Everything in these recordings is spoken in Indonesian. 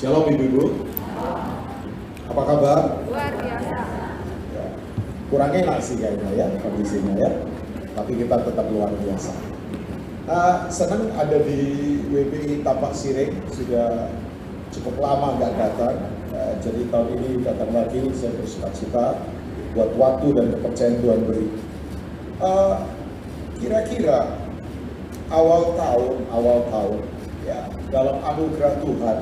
Shalom Ibu-Ibu, apa kabar? Luar biasa. Ya, kurang enak sih kayaknya ya kondisinya ya, tapi kita tetap luar biasa. Senang ada di WPI Tapak Siring, sudah cukup lama nggak datang, jadi tahun ini datang lagi. Saya bersuka-cita buat waktu dan kepercayaan Tuhan beri. Kira-kira awal tahun ya, dalam anugerah Tuhan,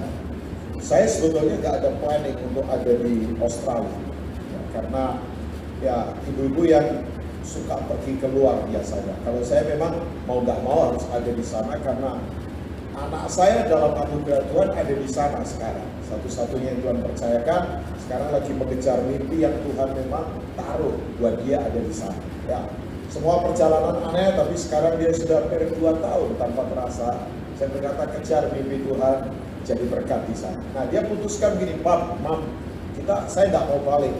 saya sebetulnya nggak ada planning untuk ada di Australia ya, karena ya ibu-ibu yang suka pergi keluar biasanya. Kalau saya memang mau nggak mau harus ada di sana karena anak saya dalam anugerah Tuhan ada di sana sekarang. Satu-satunya yang Tuhan percayakan sekarang lagi mengejar mimpi yang Tuhan memang taruh buat dia ada di sana. Ya, semua perjalanan aneh, tapi sekarang dia sudah hampir 2 tahun tanpa terasa. Saya berkata kejar mimpi Tuhan, jadi berkat di sana. Nah dia putuskan gini, Mam, saya nggak mau balik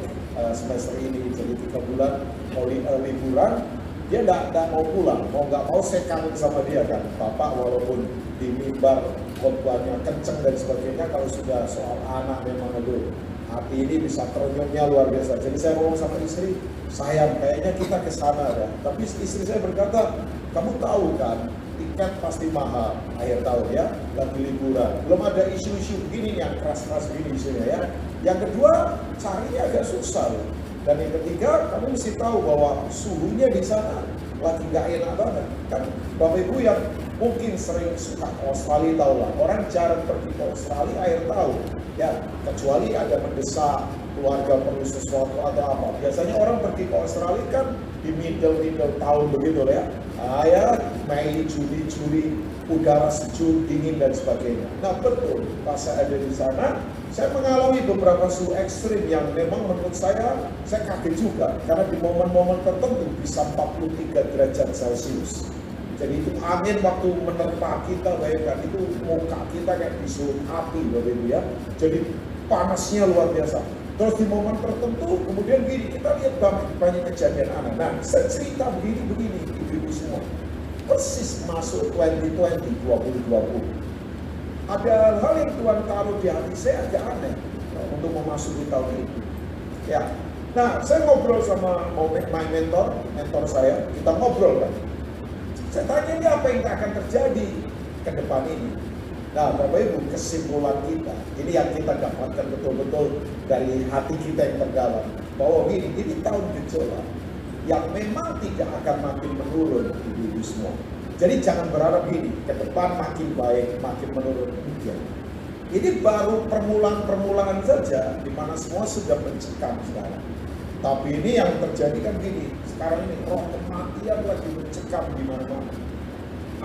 semester ini, jadi 3 bulan mau liburan. Dia nggak mau pulang, mau nggak mau saya kangen sama dia kan. Bapak walaupun di mimbar khotbahnya kenceng dan sebagainya, kalau sudah soal anak memang aduh, hati ini bisa terenyumnya luar biasa. Jadi saya ngomong sama istri, sayang kayaknya kita ke sana ya. Tapi istri saya berkata, kamu tahu kan, tiket pasti mahal akhir tahun ya, lagi liburan. Belum ada isu-isu begini yang keras-keras begini isunya ya. Yang kedua, carinya agak susah loh. Dan yang ketiga, kamu mesti tahu bahwa suhunya di sana lagi nggak enak banget. Kan Bapak Ibu yang mungkin sering suka ke Australia tahu lah, orang jarang pergi ke Australia akhir tahun ya, kecuali ada mendesak keluarga perlu sesuatu atau apa. Biasanya orang pergi ke Australia kan di middle tahun begitu ya. Ya, Mei, Juni, udara sejuk, dingin dan sebagainya. Nah betul, pas saya ada di sana, saya mengalami beberapa suhu ekstrim yang memang menurut saya kaget juga. Karena di momen-momen tertentu bisa 43 derajat Celcius. Jadi itu angin waktu menerpa kita, bayangkan itu muka kita kayak disulut api Bapak Ibu ya. Jadi panasnya luar biasa. Terus di momen tertentu, kemudian gini, kita lihat banyak kejadian aneh. Nah, saya cerita begini, ibu-ibu semua. Persis masuk 2020. Ada hal yang Tuhan taruh di hati saya agak aneh untuk memasuki tahun ini. Ya, nah saya ngobrol sama mentor saya, kita ngobrol kan. Saya tanya ini apa yang akan terjadi ke depan ini. Nah Bapak Ibu, kesimpulan kita, ini yang kita dapatkan betul-betul dari hati kita yang terdalam, bahwa ini tahun gejolak yang memang tidak akan makin menurun ibu-ibu semua. Jadi jangan berharap gini, ke depan makin baik, makin menurun. Enggak. Ini baru permulaan saja, di mana semua sudah mencekam sekarang. Tapi ini yang terjadi kan gini, sekarang ini roh kematian lagi mencekam di mana-mana.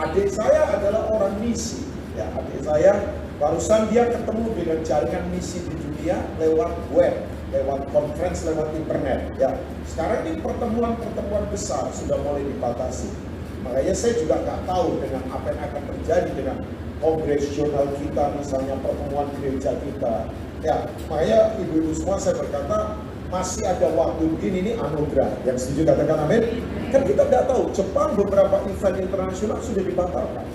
Adik saya adalah orang misi. Ya, adik saya barusan dia ketemu dengan jaringan misi di dunia lewat web, lewat conference, lewat internet. Ya, sekarang ini pertemuan besar sudah mulai dibatasi. Makanya saya juga nggak tahu dengan apa yang akan terjadi dengan kongresional kita, misalnya pertemuan gereja kita. Ya, makanya ibu-ibu semua saya berkata masih ada waktu begini, ini anugerah. Yang setuju katakan amin. Kan kita nggak tahu, Jepang beberapa event internasional sudah dibatalkan.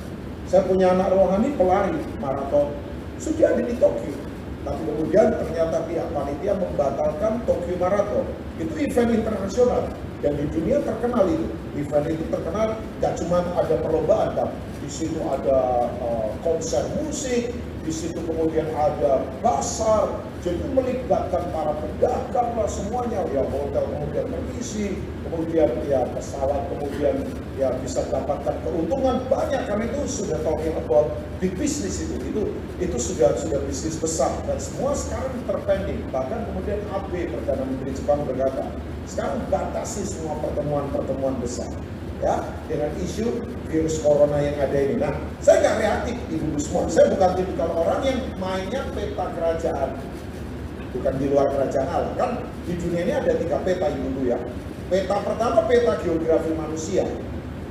Saya punya anak rohani pelari maraton, sudah ada di Tokyo. Tapi kemudian ternyata pihak panitia membatalkan Tokyo Marathon. Itu event internasional dan di dunia terkenal itu. Event itu terkenal, gak cuma ada perlombaan, tapi di situ ada konser musik, di situ kemudian ada pasar, jadi melibatkan para pedagang lah semuanya, ya hotel kemudian berisi, kemudian ya pesawat kemudian ya bisa dapatkan keuntungan banyak, karena itu sudah talking about big business itu sudah bisnis besar dan semua sekarang terpending. Bahkan kemudian Abe Perdana Menteri Jepang berkata, sekarang batasi semua pertemuan besar ya dengan isu virus corona yang ada ini. Nah, saya nggak reaktif ibu semua. Saya bukan tipikal orang yang mainnya peta kerajaan, bukan di luar kerajaan Allah. Kan di dunia ini ada 3 peta ibu ya. Peta pertama peta geografi manusia.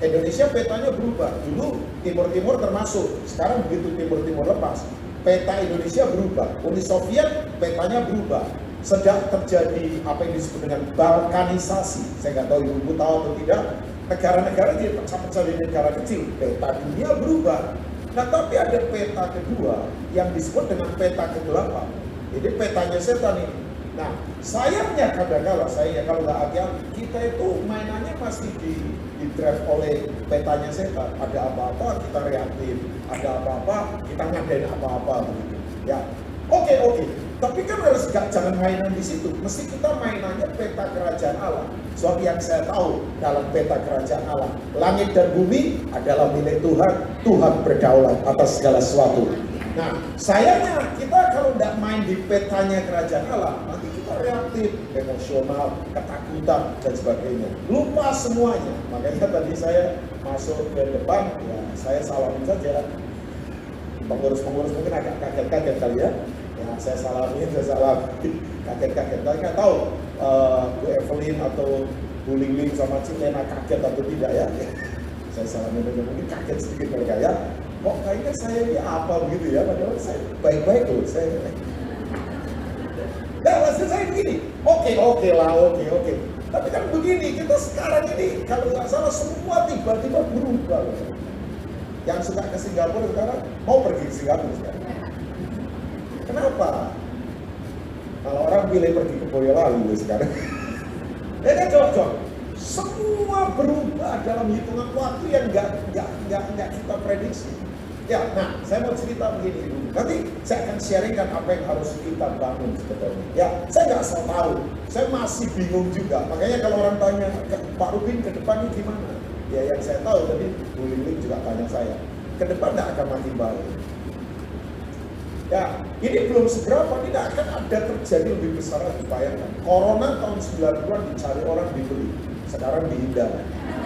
Indonesia petanya berubah. Dulu timur termasuk, sekarang begitu timur lepas, peta Indonesia berubah. Uni Soviet petanya berubah. Sedang terjadi apa yang disebut dengan balkanisasi. Saya nggak tahu ibu tahu atau tidak. Negara-negara jadi pecah-pecah di negara kecil. Peta dunia berubah. Nah, tapi ada peta kedua yang disebut dengan peta ke-8. Jadi petanya setan ini. Nah, sayangnya kadang-kala kalau nggak hati-hati, kita itu mainannya masih di drive oleh petanya setan. Ada apa-apa kita reaktif, ada apa-apa kita ngadain apa-apa begitu. Ya, oke. Tapi kan jangan mainan di situ. Mesti kita mainannya peta kerajaan Allah. Sebab yang saya tahu dalam peta kerajaan Allah, langit dan bumi adalah milik Tuhan. Tuhan berdaulat atas segala sesuatu. Nah, sayangnya kita kalau tidak main di petanya kerajaan Allah, nanti kita reaktif, emosional, ketakutan dan sebagainya. Lupa semuanya. Makanya tadi saya masuk ke depan, ya saya salamin saja. Pengurus-pengurus mungkin agak kaget-kaget kali ya. Ya, saya salamin, kaget-kaget. Tapi nggak tahu Bu Evelyn atau Bu Lingling sama Cilena kaget atau tidak ya. Saya salamin aja, mungkin kaget sedikit mereka ya. Kok kayaknya saya ini apa begitu ya, padahal saya baik-baik loh. Nah, maksud saya begini, oke lah. Tapi kan begini, kita sekarang ini kalau nggak salah semua tiba-tiba berubah loh. Yang suka ke Singapura sekarang, mau pergi ke Singapura sekarang. Kenapa? Kalau orang pilih pergi ke Boyolali sekarang. Ini cocok. Semua berubah dalam hitungan waktu yang nggak kita prediksi. Ya, nah, saya mau cerita begini dulu. Nanti saya akan sharingkan apa yang harus kita bangun sebetulnya. Ya, saya nggak asal tahu. Saya masih bingung juga. Makanya kalau orang tanya, Pak Rubin ke depan ini gimana? Ya, yang saya tahu tadi Bu Lingling juga tanya saya. Ke depan tidak akan makin baik. Ya, ini belum seberapa, tidak akan ada terjadi lebih besar lagi, bayangkan. Corona tahun 90-an dicari orang dibeli, sekarang dihindar.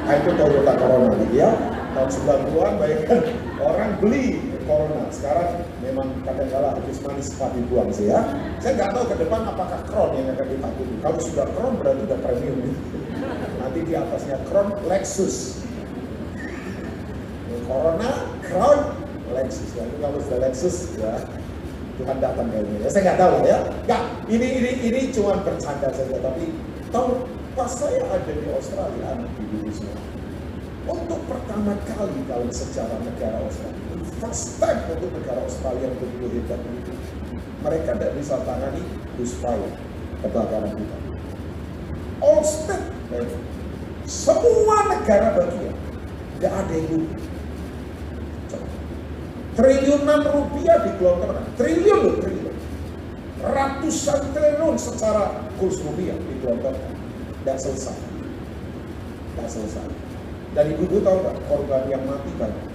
Nah, itu Toyota Corona gitu ya. Tahun 90-an bayangkan orang beli Corona. Sekarang memang kadang-kala habis manis cepat dibuang sih ya. Saya nggak tahu ke depan apakah Crown yang akan ditakuti. Kalau sudah Crown berarti udah premium. Nanti di atasnya Crown Lexus. Corona, Crown, Lexus. Lalu kalau sudah Lexus ya Tuhan datang kayaknya. Ya, saya nggak tahu ya. Nggak, ini cuma bercanda saja. Tapi tahu pas saya ada di Australia, di Indonesia, untuk pertama kali dalam sejarah negara Australia, first time untuk negara Australia yang begitu hebat itu, mereka tidak bisa tangani bushfire, kebakaran hutan. All state, semua negara bagian, tidak ada yang rugi. Triliunan rupiah digelontorkan, triliun, ratusan triliun secara kurs rupiah digelontorkan, tidak selesai. Dan ibu-ibu tahu nggak korban yang mati banyak?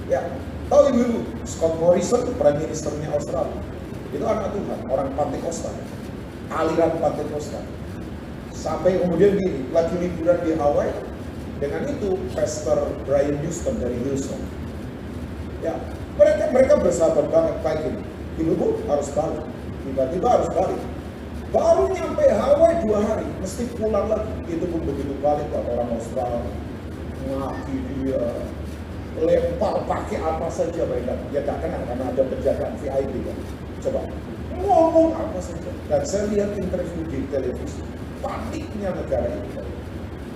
Ya, tahu ibu-ibu, Scott Morrison, Prime Ministernya Australia, itu anak Tuhan, orang Pantekosta, aliran Pantekosta. Sampai kemudian gini, lagi liburan di Hawaii, dengan itu Pastor Brian Houston dari Hillsong. Ya, mereka bersahabat banget kayak gini. Ibu-ibu harus balik, tiba-tiba harus balik. Baru nyampe Hawaii 2 hari, mesti pulang lagi. Itu pun begitu balik orang Australia, maki dia, lempar pakai apa saja mereka. Dia tak kenal karena ada penjagaan VIP kan. Coba ngomong apa saja. Dan saya lihat interview di televisi, paniknya negara itu.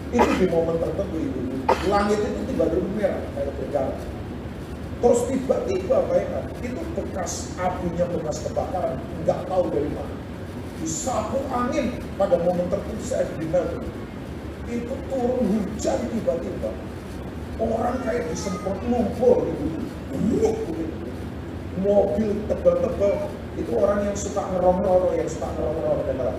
Itu di momen tertentu ibu-ibu, langit itu tiba-tiba merah kayak berdarah. Terus tiba-tiba bayangkan, itu bekas apinya, bekas kebakaran, nggak tahu dari mana. Disapu angin pada momen tertentu saya di Melbourne. Itu turun hujan tiba-tiba. Orang kayak disemprot lumpur gitu. Mobil tebal-tebal. Itu orang yang suka ngerong-ngerong,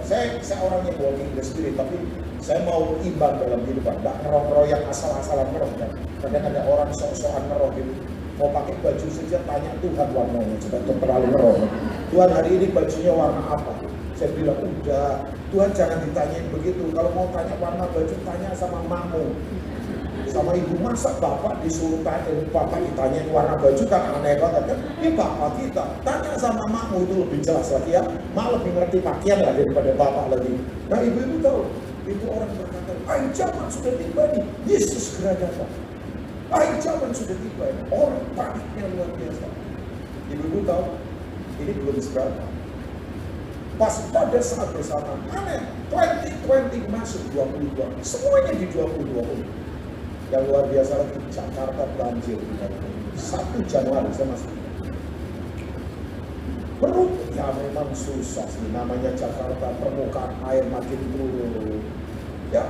Saya orang yang walking the spirit, tapi saya mau imbang dalam kehidupan. Nggak ngerong-ngerong yang asal-asalan ngerong kan. Kadang ada orang sok-sokan ngerong gitu. Mau pakai baju saja tanya Tuhan warnanya, coba terlalu ngerong. Tuhan hari ini bajunya warna apa? Saya bilang udah, Tuhan jangan ditanyain begitu. Kalau mau tanya warna baju, tanya sama mamu, sama ibu. Masa bapak disuruh tanya, bapak ditanyain warna baju kan aneh banget kan? Ini bapak kita, tanya sama mamu itu lebih jelas lagi ya. Mak lebih ngerti pakaian lah daripada bapak lagi. Nah ibu-ibu tahu, itu orang berkata, zaman sudah tiba nih, Yesus segera datang. Zaman sudah tiba, orang paniknya luar biasa. Ibu-ibu tahu, ini belum seberapa. Pas pada saat bersamaan, aneh, 2020 masuk 22, semuanya di 2020. Yang luar biasa lagi, Jakarta banjir. 1 Januari saya masuk. Perut ya memang susah sih, namanya Jakarta, permukaan air makin turun. Ya,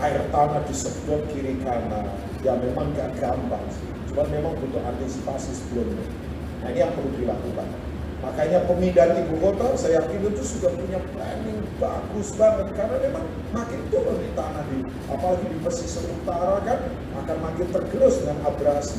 air tanah disedot kiri kanan. Ya memang gak gampang sih. Cuma memang butuh antisipasi sebelumnya. Nah ini yang perlu dilakukan. Makanya pemindahan ibu kota, saya yakin itu sudah punya planning bagus banget. Karena memang makin turun di tanah, apalagi di pesisir utara kan, akan makin tergerus dengan abrasi.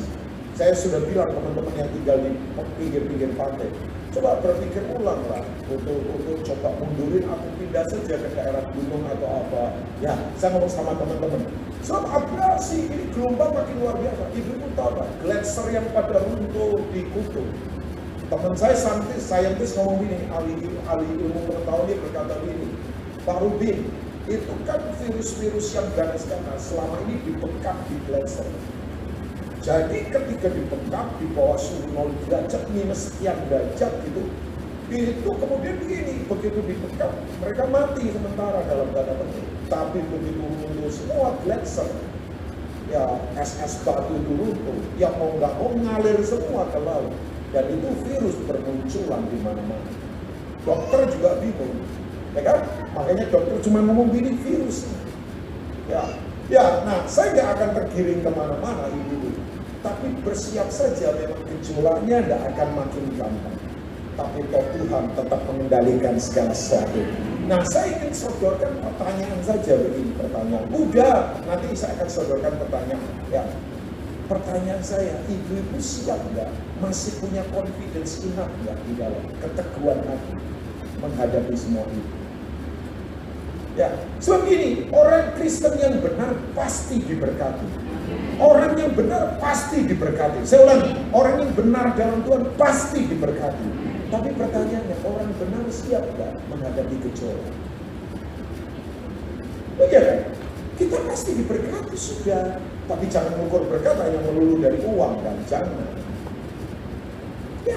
Saya sudah bilang teman-teman yang tinggal di pinggir-pinggir pantai, coba berpikir ulang lah untuk coba mundurin atau pindah saja ke daerah gunung atau apa. Ya, saya ngomong sama teman-teman, sebab abrasi ini gelombang makin luar biasa. Ibu tahu, gletser yang pada runtuh di kutub. Teman saya saintis ngomong gini, ahli ilmu pengetahuan, dia berkata gini, Pak Rubin, itu kan virus-virus yang ganas-ganas selama ini dibekap di gletser. Jadi ketika dibekap di bawah suhu 0 derajat minus sekian derajat gitu, itu kemudian begini, begitu dibekap mereka mati sementara dalam tanda petik. Tapi begitu runtuh semua gletser, ya es batu itu runtuh, yang mau nggak mau ngalir semua ke laut. Dan itu virus bermunculan di mana-mana. Dokter juga bingung, ya kan? Makanya dokter cuma ngomong gini, virus. Nah saya nggak akan tergiring kemana-mana ibu. Tapi bersiap saja, memang gejolaknya tidak akan makin gampang. Tapi toh Tuhan tetap mengendalikan segala sesuatu. Nah saya ingin sodorkan pertanyaan saja begini, pertanyaan. Udah, nanti saya akan sodorkan pertanyaan. Ya. Pertanyaan saya, ibu-ibu siap nggak? Masih punya confidence enough nggak di dalam keteguhan hati menghadapi semua itu? Ya, sebab gini, orang Kristen yang benar pasti diberkati. Orang yang benar pasti diberkati. Saya ulangi, orang yang benar dalam Tuhan pasti diberkati. Tapi pertanyaannya, orang benar siap nggak menghadapi gejolak? Oh iya kan? Kita pasti diberkati sudah, tapi jangan mengukur berkat hanya melulu dari uang dan jangan. Ya,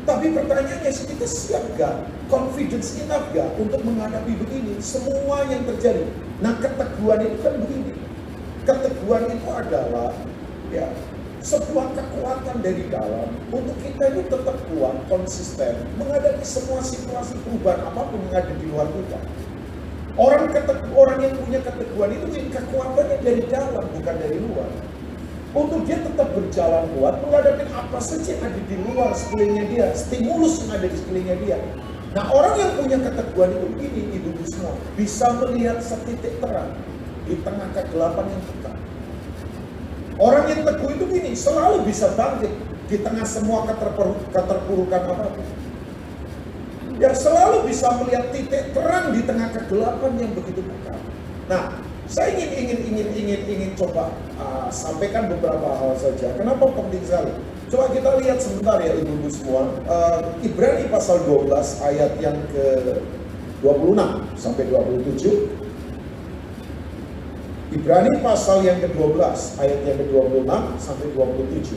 tapi pertanyaannya kita siap gak? Confidence enough gak untuk menghadapi begini semua yang terjadi? Nah keteguhan itu kan begini. Keteguhan itu adalah ya sebuah kekuatan dari dalam untuk kita itu tetap kuat, konsisten menghadapi semua situasi perubahan apapun yang ada di luar kita. Orang yang punya keteguhan itu kekuatannya dari dalam, bukan dari luar. Untuk dia tetap berjalan kuat, menghadapi apa saja yang ada di luar sekelilingnya dia, stimulus yang ada di sekelilingnya dia. Nah orang yang punya keteguhan itu begini, ibu-ibu semua, bisa melihat setitik terang di tengah kegelapan yang pekat. Orang yang teguh itu begini, selalu bisa bangkit di tengah semua keterpurukan apapun. Ya selalu bisa melihat titik terang di tengah kegelapan yang begitu pekat. Nah, saya ingin coba sampaikan beberapa hal saja. Kenapa penting sekali? Coba kita lihat sebentar ya ibu-ibu semua. Ibrani pasal 12 ayat yang ke-26 sampai 27. Ibrani pasal yang ke-12 ayat yang ke-26 sampai 27.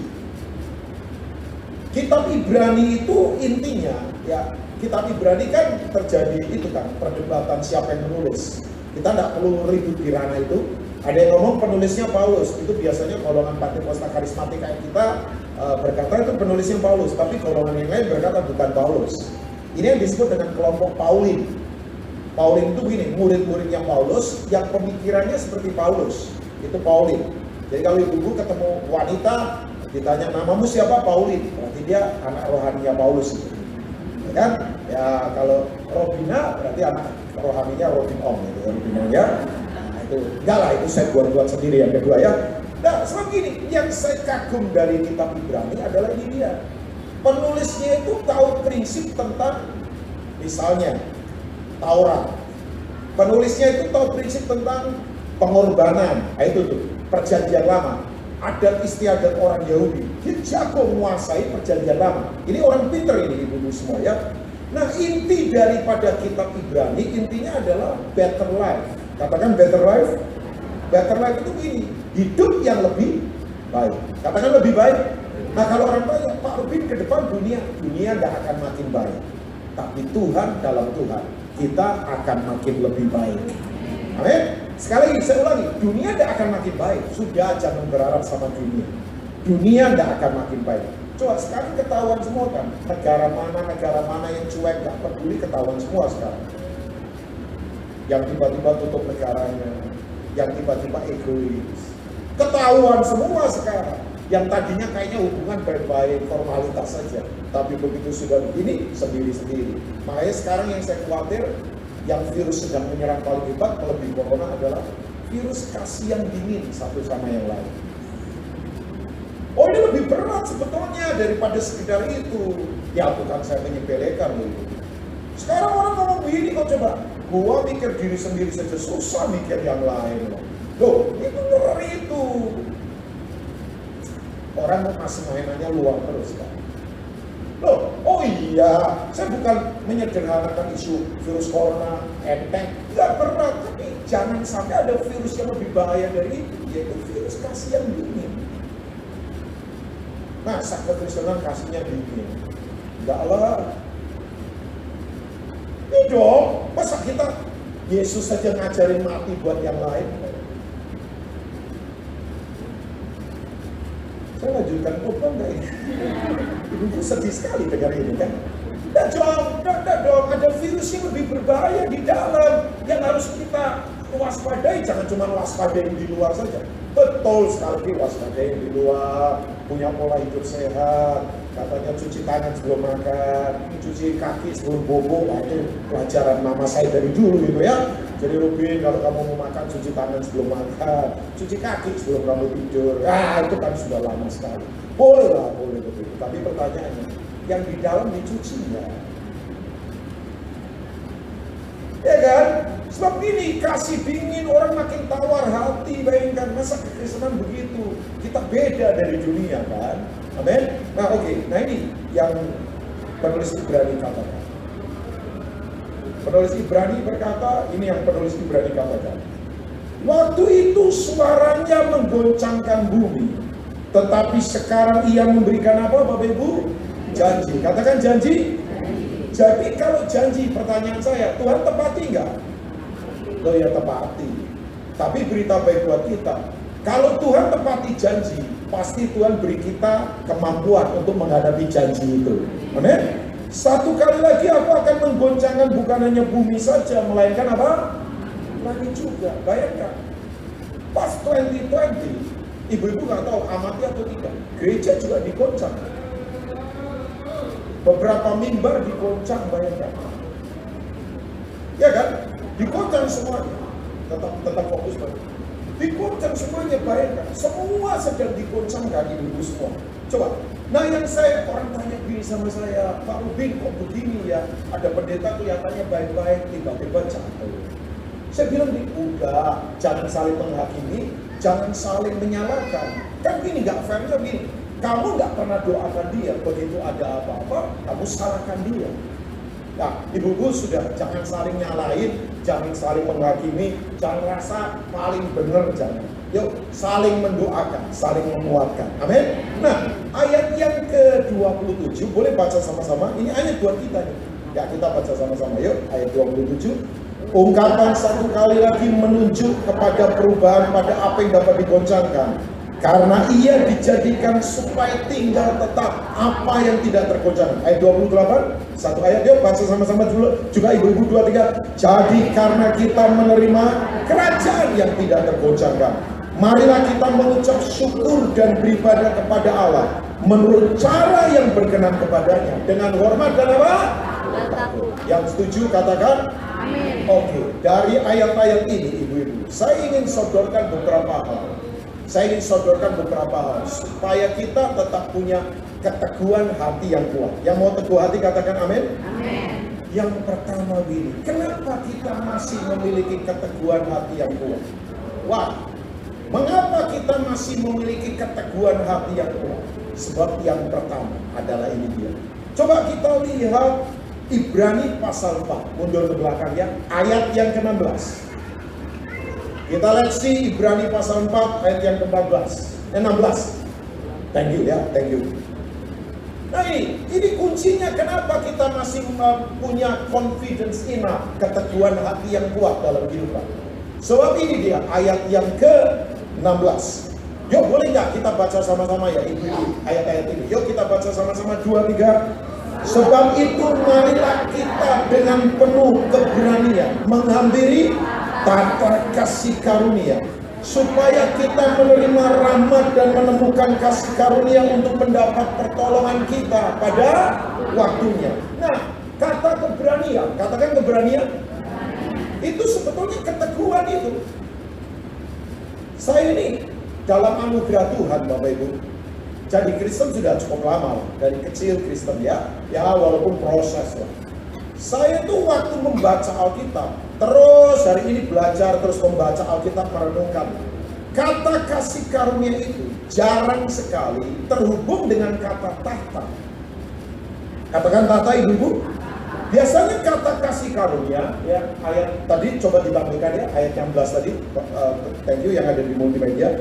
Kitab Ibrani itu intinya ya, kitab Ibrani kan terjadi itu kan perdebatan siapa yang menulis. Kita tidak perlu ribut di ranah itu. Ada yang ngomong penulisnya Paulus, itu biasanya golongan Pentakosta karismatik kayak kita berkata itu penulisnya Paulus, tapi golongan yang lain berkata bukan Paulus. Ini yang disebut dengan kelompok Paulin. Paulin itu begini, murid-muridnya Paulus yang pemikirannya seperti Paulus, itu Paulin. Jadi kalau ibu-ibu ketemu wanita ditanya namamu siapa, Paulin, berarti dia anak rohaninya Paulus itu. Ya kan? Ya kalau Robina berarti anak rohaninya Robin Om gitu, Robina ya. Nah, itu enggak lah, itu saya buat sendiri yang kedua ya. Nah, sebab gini, yang saya kagum dari kitab Ibrani adalah ini dia. Penulisnya itu tahu prinsip tentang misalnya Taurat. Penulisnya itu tahu prinsip tentang pengorbanan. Nah, itu tuh, perjanjian lama. Adat istiadat orang Yahudi, dia jago menguasai perjanjian lama. Ini orang pinter ini ibu-ibu semua ya. Nah inti daripada kitab Ibrani intinya adalah better life. Katakan better life. Better life itu gini, hidup yang lebih baik. Katakan lebih baik. Nah kalau orang tanya, Pak Rubin ke depan dunia nggak akan makin baik. Tapi Tuhan dalam Tuhan kita akan makin lebih baik. Amin. sekali lagi saya ulangi, dunia tidak akan makin baik. Sudah, jangan berharap sama dunia. Dunia tidak akan makin baik. Coba sekarang ketahuan semua kan, negara mana yang cuek, gak peduli, ketahuan semua sekarang. Yang tiba-tiba tutup negaranya, yang tiba-tiba egois, ketahuan semua sekarang. Yang tadinya kayaknya hubungan baik-baik, formalitas saja, tapi begitu sudah begini, sendiri-sendiri. Makanya sekarang yang saya khawatir, yang virus sedang menyerang paling hebat melebihi corona adalah virus kasihan dingin satu sama yang lain. Oh, ini lebih berat sebetulnya daripada sekedar itu. Ya bukan saya menyepelekan loh. Sekarang orang ngomong begini kok, coba, gua mikir diri sendiri saja susah mikir yang lain loh. Loh, itu ngeri itu. Orang masih mainannya luar terus kan. Loh, oh iya, saya bukan menyederhanakan isu virus corona, enteng, nggak berat, tapi jangan sampai ada virus yang lebih bahaya dari itu, yaitu virus kasihan dingin. Masa kekristenan kasihnya dingin? Enggak lah. Ini dong, masa kita Yesus saja ngajarin mati buat yang lain? Saya lanjutkan khotbah enggak ini? Ibu sedih sekali dengar ini kan? Enggak dong, ada virus yang lebih berbahaya di dalam yang harus kita waspadai. Jangan cuma waspadai di luar saja. Betul sekali waspadai di luar, punya pola hidup sehat, katanya cuci tangan sebelum makan, cuci kaki sebelum bobo. Nah, itu pelajaran mama saya dari dulu gitu ya. Jadi Rubin, kalau kamu mau makan, cuci tangan sebelum makan, cuci kaki sebelum kamu tidur. Ah, itu kan sudah lama sekali. Boleh lah, boleh begitu. Tapi pertanyaannya, yang di dalam dicuci nggak? Ya kan? Sebab ini kasih dingin, orang makin tawar hati. Bayangkan, masa kekristenan begitu? Kita beda dari dunia kan? Amin? Nah oke, nah ini yang penulis Ibrani katakan. Penulis Ibrani berkata, ini yang penulis Ibrani katakan. Waktu itu suaranya menggoncangkan bumi, tetapi sekarang ia memberikan apa Bapak Ibu? Janji. Katakan janji. Jadi kalau janji, pertanyaan saya, Tuhan tepati enggak? Oh ya tepati. Tapi berita baik buat kita, kalau Tuhan tepati janji, pasti Tuhan beri kita kemampuan untuk menghadapi janji itu. Amin. Satu kali lagi aku akan menggoncangkan bukan hanya bumi saja, melainkan apa? Langit juga. Bayangkan, pas 2020, ibu-ibu nggak tahu amati atau tidak, gereja juga digoncang. Beberapa mimbar digoncang, bayangkan. Ya kan? Digoncang semuanya. Tetap fokus banget. Digoncang semuanya, bayangkan. Semua sedang digoncangkan ibu-ibu semua. Coba. Nah yang orang tanya gini sama saya, Pak Rubin kok begini ya? Ada pendeta kelihatannya baik-baik, tiba-tiba jatuh. Saya bilang, udah, jangan saling menghakimi, jangan saling menyalahkan. Kan gini, gak fairnya gini. Kamu nggak pernah doakan dia, begitu ada apa-apa, kamu salahkan dia. Nah, ibu-ibu sudah, jangan saling nyalain, jangan saling menghakimi, jangan rasa paling benar, jangan. Yuk, saling mendoakan, saling menguatkan. Amin. Nah, ayat yang ke-27, boleh baca sama-sama. Ini ayat buat kita nih. Ya, kita baca sama-sama. Yuk, ayat 27. Ungkapan satu kali lagi menunjuk kepada perubahan pada apa yang dapat digoncangkan. Karena ia dijadikan supaya tinggal tetap apa yang tidak tergoncang. Ayat 28, satu ayat yuk baca sama-sama dulu. Juga ibu-ibu 23. Jadi karena kita menerima kerajaan yang tidak tergoncangkan, marilah kita mengucap syukur dan beribadah kepada Allah menurut cara yang berkenan kepadanya dengan hormat dan apa? Yang setuju katakan amin. Oke, dari ayat-ayat ini ibu-ibu, saya ingin sodorkan beberapa hal. Saya ingin sodorkan beberapa hal supaya kita tetap punya keteguhan hati yang kuat. Yang mau teguh hati katakan amin. Amin. Yang pertama begini, kenapa kita masih memiliki keteguhan hati yang kuat? Wah, mengapa kita masih memiliki keteguhan hati yang kuat? Sebab yang pertama adalah ini dia. Coba kita lihat Ibrani pasal 4, mundur ke belakang ya, ayat yang ke-16. Kita lihat Ibrani pasal 4 ayat yang ke-16. Thank you ya, thank you. Nah ini kuncinya kenapa kita masih punya confidence enough, keteguhan hati yang kuat dalam kehidupan. Sebab ini dia ayat yang ke-16. Yuk boleh nggak kita baca sama-sama ya ibu-ibu ayat-ayat ini. Yuk kita baca sama-sama 2, 3. Sebab itu marilah kita dengan penuh keberanian menghampiri tata kasih karunia, supaya kita menerima rahmat dan menemukan kasih karunia untuk mendapat pertolongan kita pada waktunya. Nah, kata keberanian, katakan keberanian, itu sebetulnya keteguhan itu. Saya ini dalam anugerah Tuhan Bapak Ibu, jadi Kristen sudah cukup lama, dari kecil Kristen ya walaupun proses lah. Saya tuh waktu membaca Alkitab, terus hari ini belajar, terus membaca Alkitab, merenungkan. Kata kasih karunia itu jarang sekali terhubung dengan kata tahta. Katakan tahta ibu-ibu. Biasanya kata kasih karunia, ya ayat tadi coba ditampilkan ya, ayat yang 11 tadi, thank you yang ada di multimedia.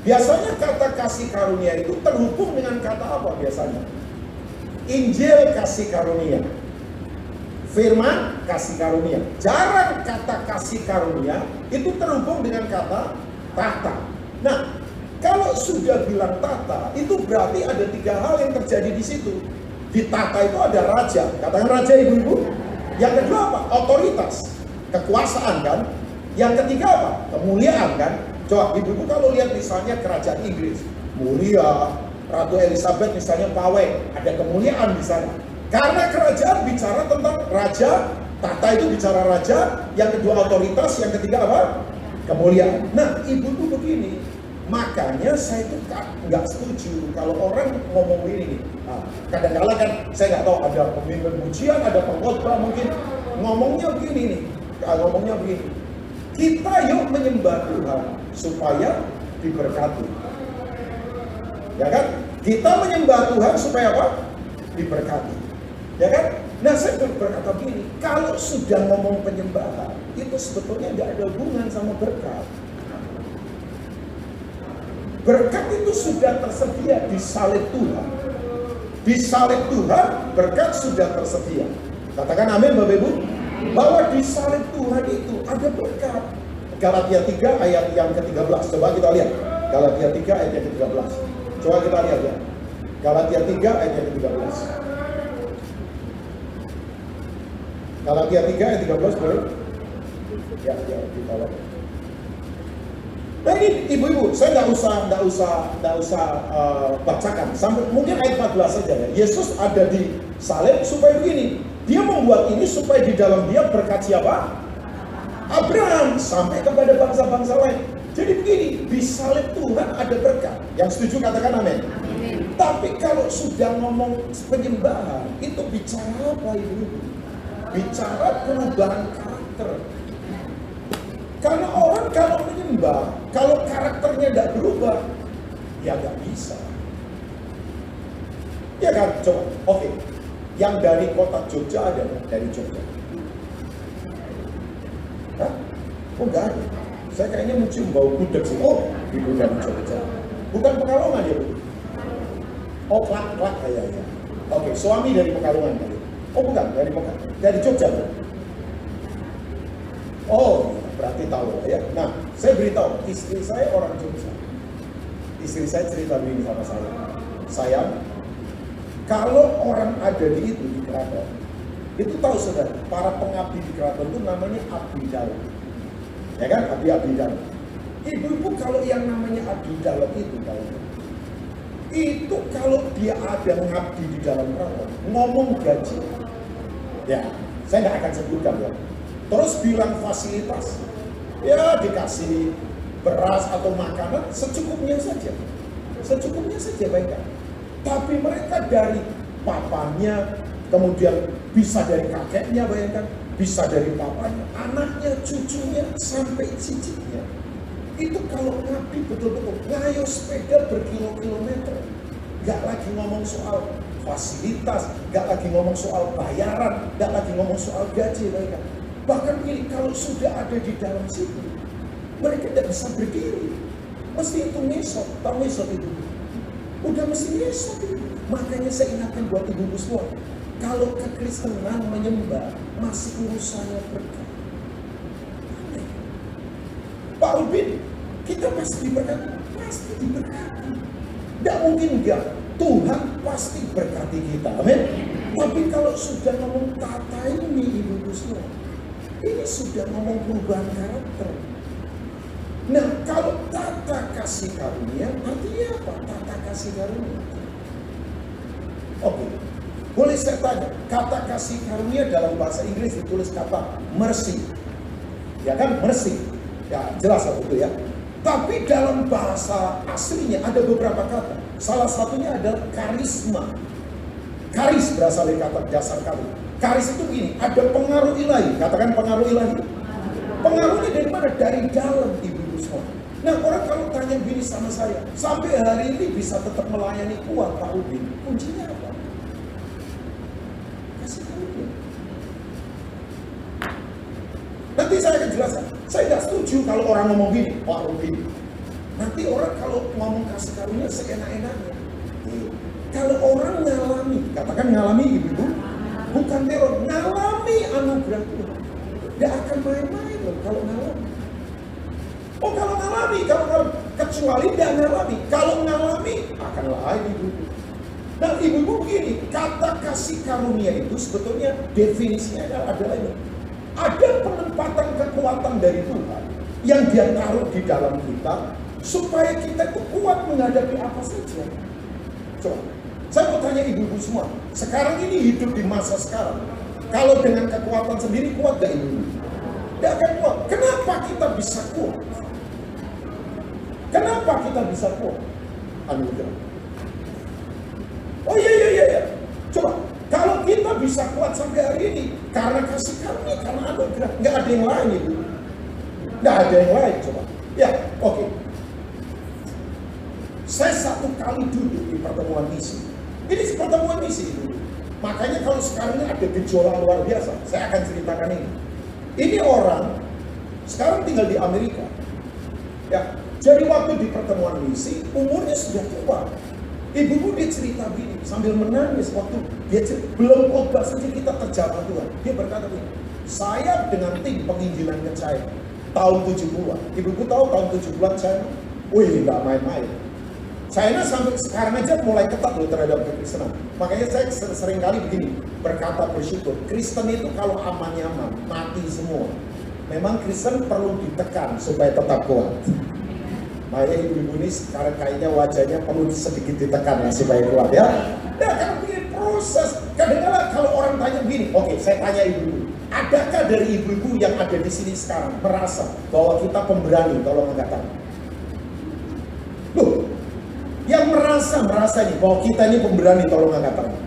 Biasanya kata kasih karunia itu terhubung dengan kata apa biasanya? Injil kasih karunia, firman kasih karunia. Jarang kata kasih karunia itu terhubung dengan kata tahta. Nah, kalau sudah bilang tahta, itu berarti ada 3 hal yang terjadi di situ. Di tahta itu ada raja, katakan raja ibu-ibu. Yang kedua apa? Otoritas, kekuasaan kan. Yang ketiga apa? Kemuliaan kan. Coba ibu-ibu kalau lihat misalnya kerajaan Inggris, mulia, Ratu Elizabeth misalnya pawai, ada kemuliaan di sana. Karena kerajaan bicara tentang raja, tahta itu bicara raja, yang kedua otoritas, yang ketiga apa? Kemuliaan. Nah, ibu-ibu begini, makanya saya itu nggak setuju kalau orang ngomong begini. Nah, kadang-kadang kan saya nggak tahu, ada pemimpin pujian, ada pengkhotbah mungkin ngomongnya begini nih, ngomongnya begini. Kita yuk menyembah Tuhan supaya diberkati. Ya kan? Kita menyembah Tuhan supaya apa? Diberkati. Ya kan? Nah, saya berkata begini, kalau sudah ngomong penyembahan, itu sebetulnya nggak ada hubungan sama berkat. Berkat itu sudah tersedia di salib Tuhan. Di salib Tuhan, berkat sudah tersedia. Katakan amin Bapak Ibu. Bahwa di salib Tuhan itu ada berkat. Galatia 3 ayat yang ke-13. Coba kita lihat. Galatia 3 ayat yang ke-13. Coba kita lihat ya. Galatia 3 ayat yang ke-13. Galatia 3 ayat 13 boleh? Ya, kita lihat. Nah ini ibu-ibu, saya nggak usah bacakan. Sampai mungkin ayat 14 saja ya. Yesus ada di salib supaya begini. Dia membuat ini supaya di dalam dia berkat siapa? Abraham sampai kepada bangsa-bangsa lain. Jadi begini, di salib Tuhan ada berkat. Yang setuju katakan amin. Tapi kalau sudah ngomong penyembahan, itu bicara apa ibu? Bicara perubahan karakter. Karena orang kalau menyembah, kalau karakternya tidak berubah, ya nggak bisa. Ya kan, coba, oke. Yang dari kota Jogja ada nggak? Dari Jogja? Hah? Oh nggak ada. Saya kayaknya mencium bau gudeg sih. Oh, ibu dari Jogja. Bukan Pekalongan ya bu? Oh, klak kayaknya. Oke, suami dari Pekalongan kali. Oh bukan, dari Jogja. Oh, berarti tahu ya. Nah, saya beritahu, istri saya orang Jogja. Istri saya cerita begini sama saya. Sayang, kalau orang ada di keraton, itu tahu saudara, para pengabdi di keraton itu namanya abdi dalam. Ya kan, abdi dalam. Ibu-ibu kalau yang namanya abdi dalam itu kalau dia ada ngabdi di dalam keraton, ngomong gaji. Ya, saya nggak akan sebutkan ya. Terus bilang fasilitas, ya dikasih beras atau makanan secukupnya saja. Secukupnya saja baikkan. Tapi mereka dari papanya, kemudian bisa dari kakeknya, bayangkan, bisa dari papanya, anaknya, cucunya, sampai cicitnya. Itu kalau ngabdi betul-betul ngayo sepeda berkilo-kilometer. Gak lagi ngomong soal fasilitas, gak lagi ngomong soal bayaran, gak lagi ngomong soal gaji mereka. Bahkan ini kalau sudah ada di dalam situ, mereka tidak bisa berdiri. Mesti itu ngesot, tahu ngesot itu? Udah mesti ngesot itu. Makanya saya ingatkan buat ibu-ibu semua, kalau kekristenan menyembah masih urusannya berkat. Pak Rubin, kita pasti diberkati. Pasti diberkati. Tidak mungkin enggak. Tuhan pasti berkati kita. Amin. Tapi kalau sudah ngomong tata ini ibu-ibu semua, ini sudah ngomong perubahan karakter. Nah, kalau tata kasih karunia, artinya apa? Tata kasih karunia. Oke, boleh saya tanya, kata kasih karunia dalam bahasa Inggris ditulis kata mercy. Ya kan, mercy. Ya, jelas itu ya. Tapi dalam bahasa aslinya ada beberapa kata. Salah satunya adalah karisma. Karis berasal dari kata dasar karis. Karis itu begini, ada pengaruh ilahi. Katakan pengaruh ilahi. Pengaruhnya dari mana? Dari dalam ibu-ibu semua. Nah, orang kalau tanya begini sama saya, sampai hari ini bisa tetap melayani kuat Pak Rubin, kuncinya apa? Kasih karunia. Nanti saya akan jelaskan. Saya tidak setuju kalau orang ngomong gini, Pak Rubin. Nanti orang kalau ngomong kasih karunia seenak-enaknya. Kalau orang ngalami, katakan ngalami ibu-ibu, bukan teror, ngalami anugerah Tuhan. Tidak akan main-main loh kalau ngalami. Oh kalau ngalami, kecuali tidak ngalami. Kalau ngalami, akan lain ibu-ibu. Nah ibu-ibu begini, kata kasih karunia itu sebetulnya definisinya adalah ini. Ada penempatan kekuatan dari Tuhan yang dia taruh di dalam kita supaya kita itu kuat menghadapi apa saja. Coba, saya mau tanya ibu-ibu semua, sekarang ini hidup di masa sekarang, kalau dengan kekuatan sendiri kuat gak ibu-ibu? Tidak akan kuat. Kenapa kita bisa kuat? Kenapa kita bisa kuat? Anugerah. Oh iya. Coba, kalau kita bisa kuat sampai hari ini, karena kasih karunia, karena anugerah. Nggak ada yang lain ibu. Nggak ada yang lain, coba. Ya, oke. Saya satu kali duduk di pertemuan misi. Ini pertemuan misi itu. Makanya kalau sekarang ini ada gejolak luar biasa, saya akan ceritakan ini. Ini orang sekarang tinggal di Amerika. Ya, jadi waktu di pertemuan misi, umurnya sudah tua. Ibu-ibu dia cerita gini, sambil menangis waktu dia cerita, belum khotbah saja kita terjamah Tuhan. Dia berkata begini, saya dengan tim penginjilan ke China tahun 70-an. Ibu-ibu tahu tahun 70-an China? Wih, nggak main-main. China sampai sekarang aja mulai ketat loh terhadap kekristenan. Makanya saya sering kali begini, berkata bersyukur. Kristen itu kalau aman-nyaman, mati semua. Memang Kristen perlu ditekan supaya tetap kuat. Makanya ibu-ibu ini sekarang kayaknya wajahnya perlu sedikit ditekan ya, supaya kuat ya. Nah karena begini proses. Kadang-kadang kalau orang tanya begini, oke saya tanya ibu-ibu. Adakah dari ibu-ibu yang ada di sini sekarang merasa bahwa kita pemberani, tolong angkat tangan. Loh, yang merasa nih bahwa kita ini pemberani, tolong angkat tangan.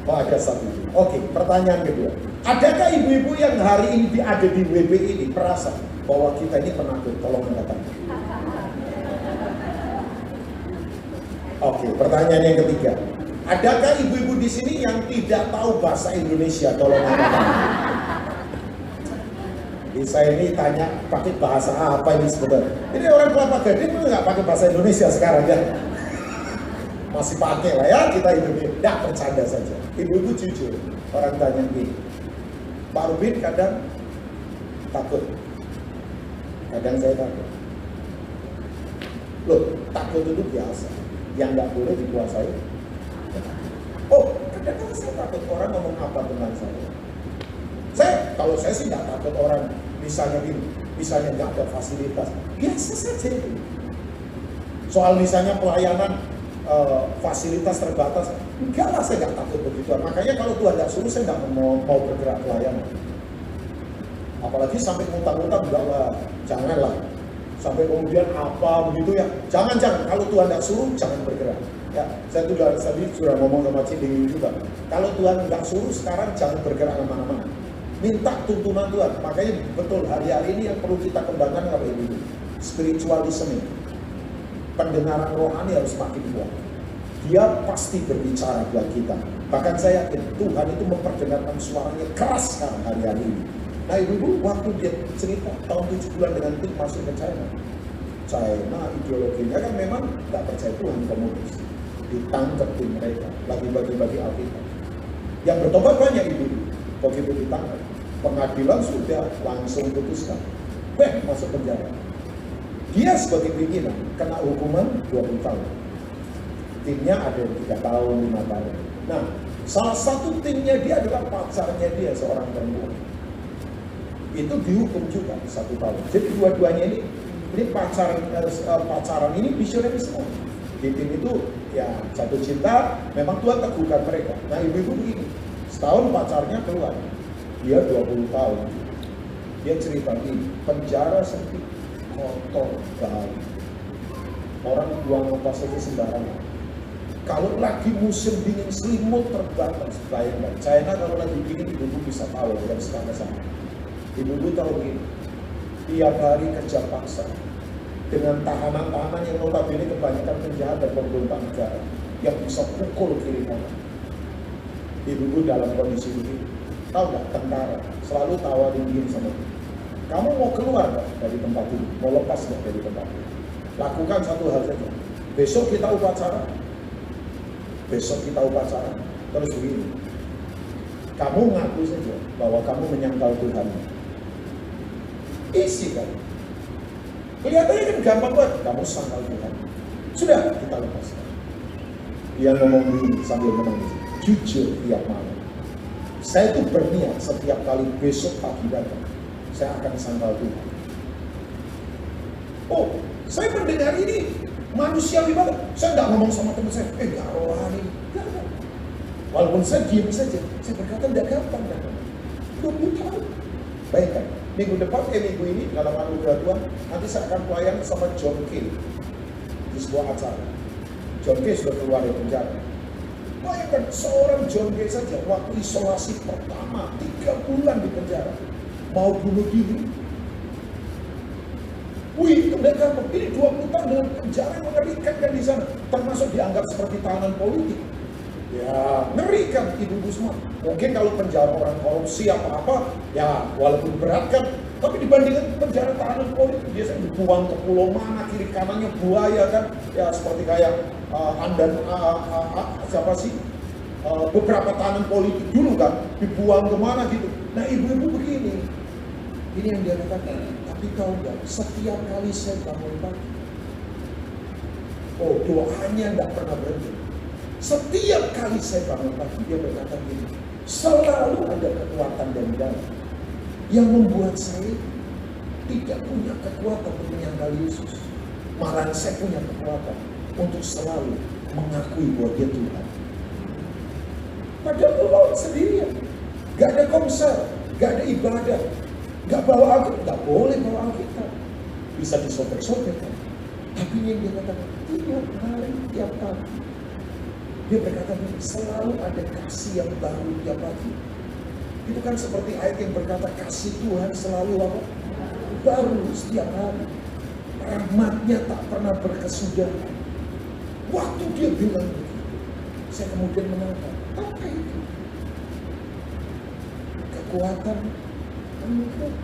Oh ada satu. Oke, pertanyaan kedua. Adakah ibu-ibu yang hari ini ada di WB ini merasa bahwa kita ini penakut, tolong angkat tangan. Oke, pertanyaan yang ketiga. Adakah ibu-ibu di sini yang tidak tahu bahasa Indonesia? Tolong angkat tangan. Saya ini tanya pakai bahasa apa ini sebenarnya? Ini orang Kelapa Gading nggak pakai bahasa Indonesia sekarang ya? Masih pakai lah ya kita Indonesia. Nggak, bercanda saja. Ibu-ibu jujur. Orang tanya gini, Pak Rubin kadang takut. Kadang saya takut. Loh, takut itu biasa. Yang nggak boleh dikuasai. Oh, kadang-kadang saya takut orang ngomong apa tentang saya. Kalau saya sih nggak takut orang misalnya gini, misalnya nggak ada fasilitas, biasa saja itu. Soal misalnya pelayanan fasilitas terbatas, enggak lah saya nggak takut begitu. Makanya kalau Tuhan nggak suruh saya nggak mau bergerak pelayanan. Apalagi sampai ngutang-ngutang, enggak lah, janganlah. Sampai kemudian apa begitu ya, jangan. Kalau Tuhan nggak suruh jangan bergerak. Ya, saya sudah ngomong sama Ciding juga. Kalau Tuhan nggak suruh sekarang jangan bergerak kemana-mana. Minta tuntunan Tuhan. Makanya betul hari-hari ini yang perlu kita kembangkan apa ini? Spiritual listening. Pendengaran rohani harus makin kuat. Dia pasti berbicara buat kita. Bahkan saya yakin Tuhan itu memperdengarkan suaranya keras sekarang hari-hari ini. Nah ibu-ibu waktu dia cerita tahun 70-an dengan tim masuk ke China. China ideologinya kan memang nggak percaya Tuhan, komunis. Ditangkap tim mereka, lagi bagi-bagi Alkitab. Yang bertobat banyak ibu-ibu. Begitu ditangkap, pengadilan sudah langsung putuskan masuk penjara. Dia sebagai pimpinan kena hukuman 20 tahun. Timnya ada 3 tahun, 5 tahun. Nah, salah satu timnya dia adalah pacarnya dia, seorang perempuan. Itu dihukum juga 1 tahun. Jadi dua-duanya ini pacaran ini visionaris semua. Di tim itu ya jatuh cinta, memang Tuhan teguhkan mereka. Nah, ibu-ibu begini, setahun pacarnya keluar, dia 20 tahun. Dia cerita ini, penjara sempit, kotor, bau. Orang buang apa saja sembarangan. Kalau lagi musim dingin, selimut terbatas. Bayangkan, China kalau lagi dingin, ibu-ibu bisa tahu yang sekarang sana. Ibu-ibu tahu begini, tiap hari kerja paksa dengan tahanan-tahanan yang notabene kebanyakan penjahat dan pemberontak negara yang bisa pukul kiri kanan. Ibu-ibu dalam kondisi ini, tahu nggak, tentara selalu tawarin diri sama dia. Kamu mau keluar nggak dari tempat ini? Mau lepas nggak dari tempat ini? Lakukan satu hal saja. Besok kita upacara. Besok kita upacara. Terus begini. Kamu ngaku saja bahwa kamu menyangkal Tuhan. Isi kan? Kelihatannya kan gampang banget. Kamu sangkal Tuhan. Sudah, kita lepaskan. Dia ngomong begini sambil menangis. Jujur tiap malam. Saya tuh berniat setiap kali besok pagi datang, saya akan sangkal Tuhan. Oh, saya mendengar ini manusiawi banget. Saya nggak ngomong sama teman saya, nggak rohani. Walaupun saya diam saja, saya berkata nggak gampang. 20 tahun. Baikkan, minggu depan minggu ini dalam anugerah Tuhan, nanti saya akan pelayan sama John Kay di sebuah acara. John Kay sudah keluar dari penjara. Bayangkan seorang John Kay saja waktu isolasi pertama 3 bulan di penjara mau bunuh diri. Wih, itu udah gampang. Ini 20 tahun dengan penjara yang mengerikan kan di sana, termasuk dianggap seperti tahanan politik. Ya, ngeri kan ibu-ibu semua. Mungkin kalau penjara orang korupsi apa-apa, ya walaupun berat kan, tapi dibandingkan penjara tahanan politik, biasanya dibuang ke pulau mana, kiri kanannya buaya kan, ya seperti kayak siapa sih, beberapa tahanan politik dulu kan, dibuang kemana gitu. Nah, ibu-ibu begini, ini yang dia katakan, tapi tahu nggak, setiap kali saya bangun pagi, oh doanya nggak pernah berhenti. Setiap kali saya bangun pagi, dia berkata begini, selalu ada kekuatan dari dalam yang membuat saya tidak punya kekuatan untuk menyangkal Yesus. Malah saya punya kekuatan untuk selalu mengakui bahwa dia Tuhan. Padahal lo sendirian, gak ada konser, gak ada ibadah, gak bawa Alkitab, gak boleh bawa Alkitab, bisa disobek-sobekkan. Tapi yang dia katakan tiap hari, tiap pagi, dia berkata selalu ada kasih yang baru tiap pagi. Itu kan seperti ayat yang berkata kasih Tuhan selalu apa? Baru setiap hari. Rahmatnya tak pernah berkesudahan. Waktu dia bilang begitu, saya kemudian menangkap, apa itu? Kekuatan anugerah.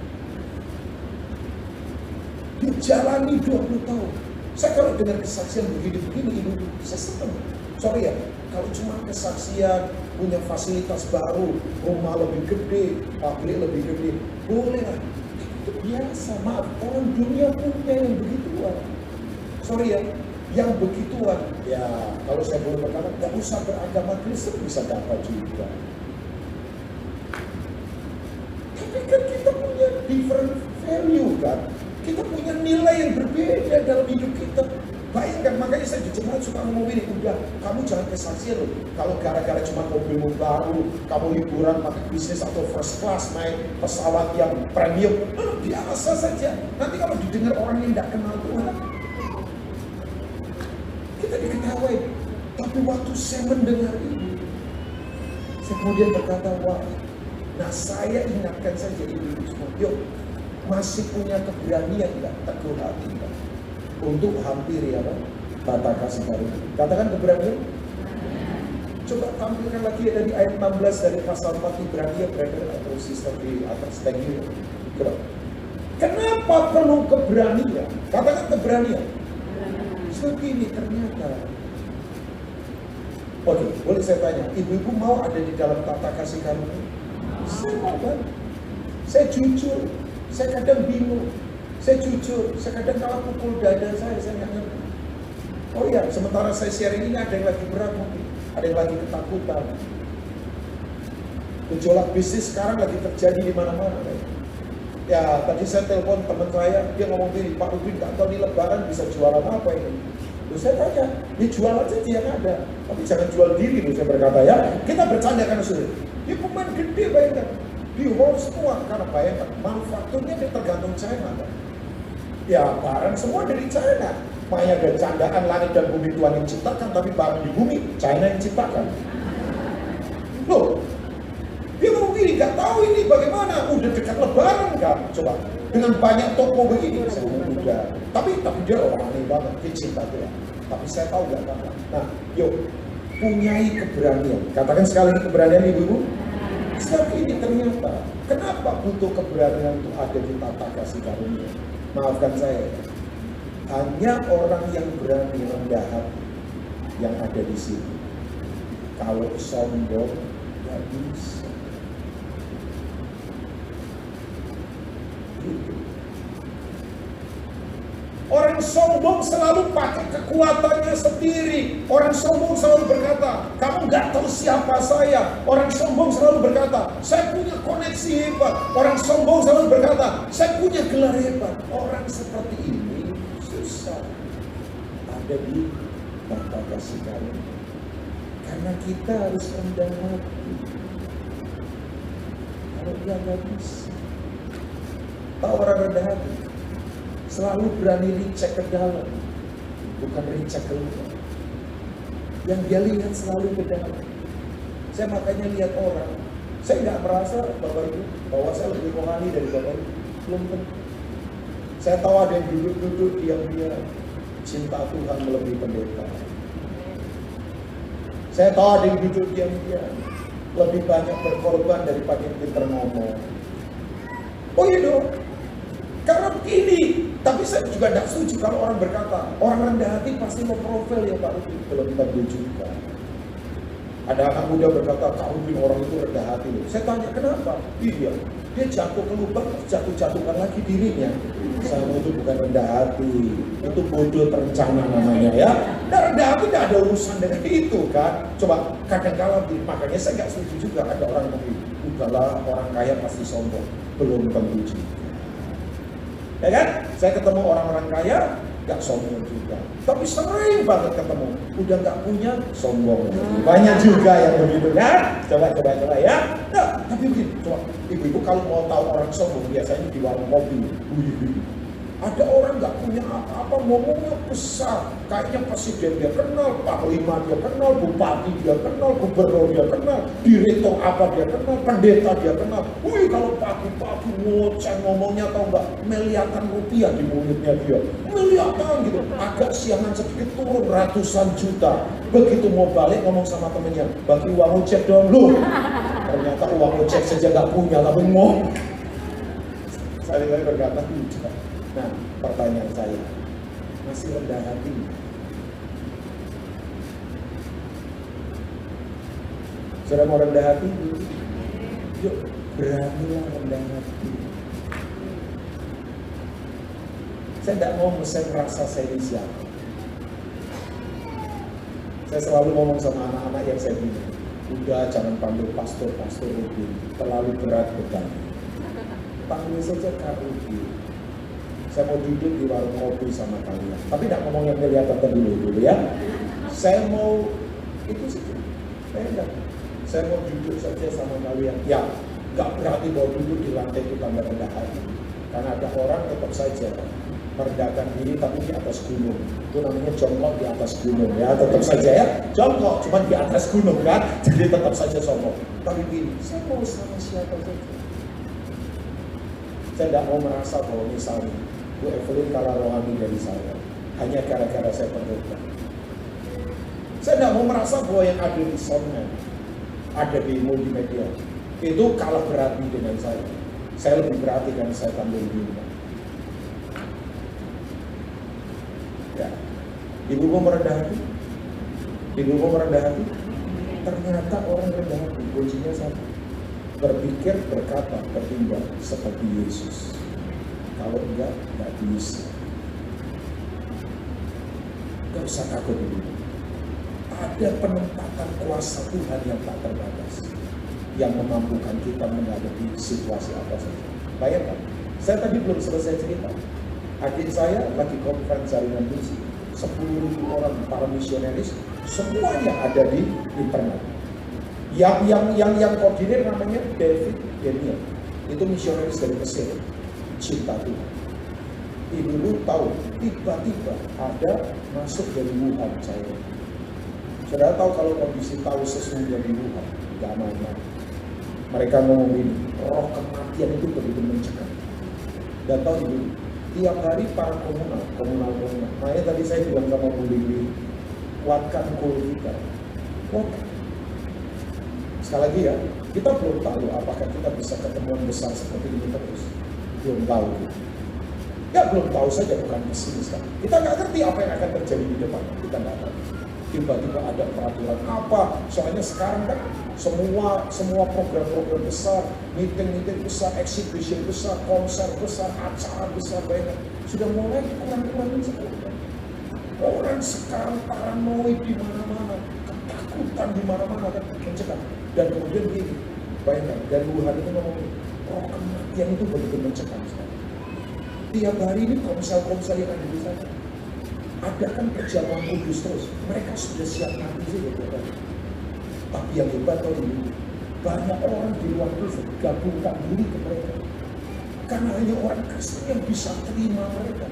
Dijalani 20 tahun. Saya kalau dengar kesaksian begini-begini, ibu saya senang. Sorry ya, kalau cuma kesaksian, punya fasilitas baru, rumah lebih gede, pabrik lebih gede, boleh lah. Itu biasa, maaf, orang dunia punya yang begituan. Sorry ya, yang begituan, ya kalau saya boleh berkata, gak usah beragama Kristen bisa dapat juga. Tapi kan kita punya different value kan, kita punya nilai yang berbeda dalam hidup kita. Bayangkan, makanya saya di jemaat suka ngomong ini, udah kamu jangan kesaksian loh. Kalau gara-gara cuma mobilmu baru, kamu liburan pakai bisnis atau first class, naik pesawat yang premium, biasa saja. Nanti kalau didengar orang yang tidak kenal Tuhan, kita diketawain. Tapi waktu saya mendengar ini, saya kemudian berkata, wah, nah saya ingatkan saja ibu-ibu semua, yuk, masih punya keberanian nggak, teguh hati nggak? Untuk hampiri apa? Tata kasih karunia. Katakan keberanian. Coba tampilkan lagi dari ayat 16 dari pasal 4 Ibrani, brother atau sister di atas. Thank you. Kenapa perlu keberanian? Katakan keberanian. Begini ternyata. Oke, boleh saya tanya, ibu-ibu mau ada di dalam tata kasih karunia? Saya mau kan? Saya jujur, saya kadang bingung. Saya jujur, saya kadang kala pukul dada saya nggak ngerti. Oh iya, sementara saya sharing ini ada yang lagi berat mungkin, ada yang lagi ketakutan. Gejolak bisnis sekarang lagi terjadi di mana-mana. Ya, tadi saya telepon teman saya, dia ngomong gini, Pak Rubin nggak tahu di Lebaran bisa jualan apa ini. Terus saya tanya, dia jual aja yang ada, tapi jangan jual diri. Saya berkata ya, kita bercanda kan sudah. Dia pemain gede bayangkan, di Wall semua karena bayangkan manufakturnya dia tergantung China kan. Ya barang semua dari China. Makanya ada candaan langit dan bumi Tuhan yang ciptakan, tapi barang di bumi China yang ciptakan. Loh, dia mau begini, nggak tahu ini bagaimana. Udah dekat Lebaran kan, coba dengan banyak toko begini. Saya udah, tapi dia orang aneh banget, dia cinta Tuhan. Tapi saya tahu nggak apa. Nah, yuk punyai keberanian. Katakan sekali lagi keberanian ibu-ibu. Setiap ini ternyata, kenapa butuh keberanian untuk ada di tata kasih karunia? Maafkan saya, hanya orang yang berani rendah hati yang ada di sini. Kalau sombong, nggak bisa. Gitu. Orang sombong selalu pakai kekuatannya sendiri. Orang sombong selalu berkata, kamu nggak tahu siapa saya. Orang sombong selalu berkata, saya punya koneksi hebat. Orang sombong selalu berkata, saya punya gelar hebat. Orang seperti ini susah ada di tata kasih karunia. Karena kita harus rendah hati. Kalau dia nggak bisa, tahu orang rendah hati selalu berani recheck ke dalam, bukan recheck ke luar. Yang dia lihat selalu ke dalam. Saya makanya lihat orang, saya nggak merasa bahwa saya lebih rohani dari Bapak Ibu. Belum tentu. Saya tahu ada yang duduk-duduk diam-diam, cinta Tuhan melebihi pendeta. Saya tahu ada yang duduk diam-diam, lebih banyak berkorban daripada yang pintar ngomong. Oh iya dong. Karena begini, tapi saya juga tidak setuju kalau orang berkata, orang rendah hati pasti mau profil ya Pak Rubin. Belum tentu juga. Ada anak muda berkata, Pak Rubin orang itu rendah hati loh. Saya tanya kenapa? Iya, dia jatuh ke lubang, jatuh-jatuhkan lagi dirinya. Saya itu bukan rendah hati, itu bodoh terencana namanya ya. Dan rendah hati tidak ada urusan dengan itu kan. Coba kadang-kala, makanya saya nggak setuju juga ada orang yang begini. Udahlah orang kaya pasti sombong. Belum tentu juga. Ya kan? Saya ketemu orang-orang kaya, gak sombong juga. Tapi sering banget ketemu, udah gak punya, sombong. Banyak juga yang begitu kan? Coba ya. Nah, tapi begini, coba ibu-ibu kalau mau tahu orang sombong, biasanya di warung kopi. Ada orang gak punya apa-apa, ngomongnya besar. Kayaknya presiden dia kenal, panglima dia kenal, bupati dia kenal, gubernur dia kenal, direktur apa dia kenal, pendeta dia kenal. Wih, kalau pagi-pagi ngoceh ngomongnya tau nggak, miliaran rupiah di mulutnya dia. Miliaran gitu, agak siangan sedikit turun ratusan juta. Begitu mau balik ngomong sama temennya, bagi uang ojek dong lu. Ternyata uang ojek saja nggak punya, tapi ngomong. Saya berkata, tidak. Nah, pertanyaan saya, masih rendah hati? Sudah mau rendah hati? Yuk, beranilah rendah hati. Saya tidak mau merasa saya ini siapa. Saya selalu ngomong sama anak-anak yang saya bina, udah jangan panggil pastor Rubin, terlalu berat beban. Panggil saja Kak Rubin. Saya mau duduk di warung kopi sama kalian. Tapi tidak ngomong yang kelihatan dulu ya. Saya mau itu sih. Saya mau duduk saja sama kalian. Ya, nggak berarti mau duduk di lantai itu tanda rendah hati. Karena ada orang tetap saja merendahkan diri tapi di atas gunung. Itu namanya jongkok di atas gunung ya. Tetap saja ya, jongkok cuma di atas gunung kan. Jadi tetap saja sombong. Tapi gini, saya mau sama siapa saja. Saya tidak mau merasa bahwa misalnya Bu Evelyn kalah rohani dari saya hanya gara-gara saya pendeta. Saya tidak mau merasa bahwa yang ada di Sonnet, ada di multimedia itu kalah berarti dengan saya. Saya lebih berarti karena saya tampil di rumah. Ya, ibu mau merendah hati? Ibu mau merendah hati? Ternyata orang rendah hati kuncinya sama. Berpikir, berkata, bertindak seperti Yesus. Kalau enggak bisa. Gak usah takut dulu. Ada penempatan kuasa Tuhan yang tak terbatas, yang memampukan kita menghadapi situasi apa saja. Bayangkan, saya tadi belum selesai cerita. Adik saya lagi konferensi jaringan misi, 10.000 orang para misionaris, semuanya ada di internet. Yang koordinir namanya David Daniel, itu misionaris dari Mesir, cinta Tuhan. Ibu tahu, tiba-tiba ada masuk dari Wuhan China. Saudara tahu kalau kondisi tahu sesungguhnya di Wuhan, gak main-main. Mereka ngomong ini, roh kematian itu begitu mencekam. Dan tahu ibu, tiap hari para komunal. Makanya tadi saya bilang sama Bu Lili, kuatkan goal kita. Kuatkan. Sekali lagi ya, kita belum tahu apakah kita bisa ketemuan besar seperti ini terus. Belum tahu. Ya belum tahu saja, bukan pesimis kan. Kita nggak ngerti apa yang akan terjadi di depan. Kita nggak tahu. Tiba-tiba ada peraturan apa? Soalnya sekarang kan semua program-program besar, meeting besar, exhibition besar, konser besar, acara besar banyak sudah mulai kurang-kurangin sekarang. Orang sekarang paranoid di mana-mana, ketakutan di mana-mana kan mencegah. Dan kemudian gini, bayangkan, dan Wuhan itu ngomong, oh kematian itu begitu mencegah sekarang. Tiap hari ini komsel-komsel yang ada di sana, adakan perjamuan kudus terus. Mereka sudah siap mati sih ya. Tapi yang hebat tahu ini, banyak orang di luar itu gabungkan diri ke mereka. Karena hanya orang Kristen yang bisa terima mereka.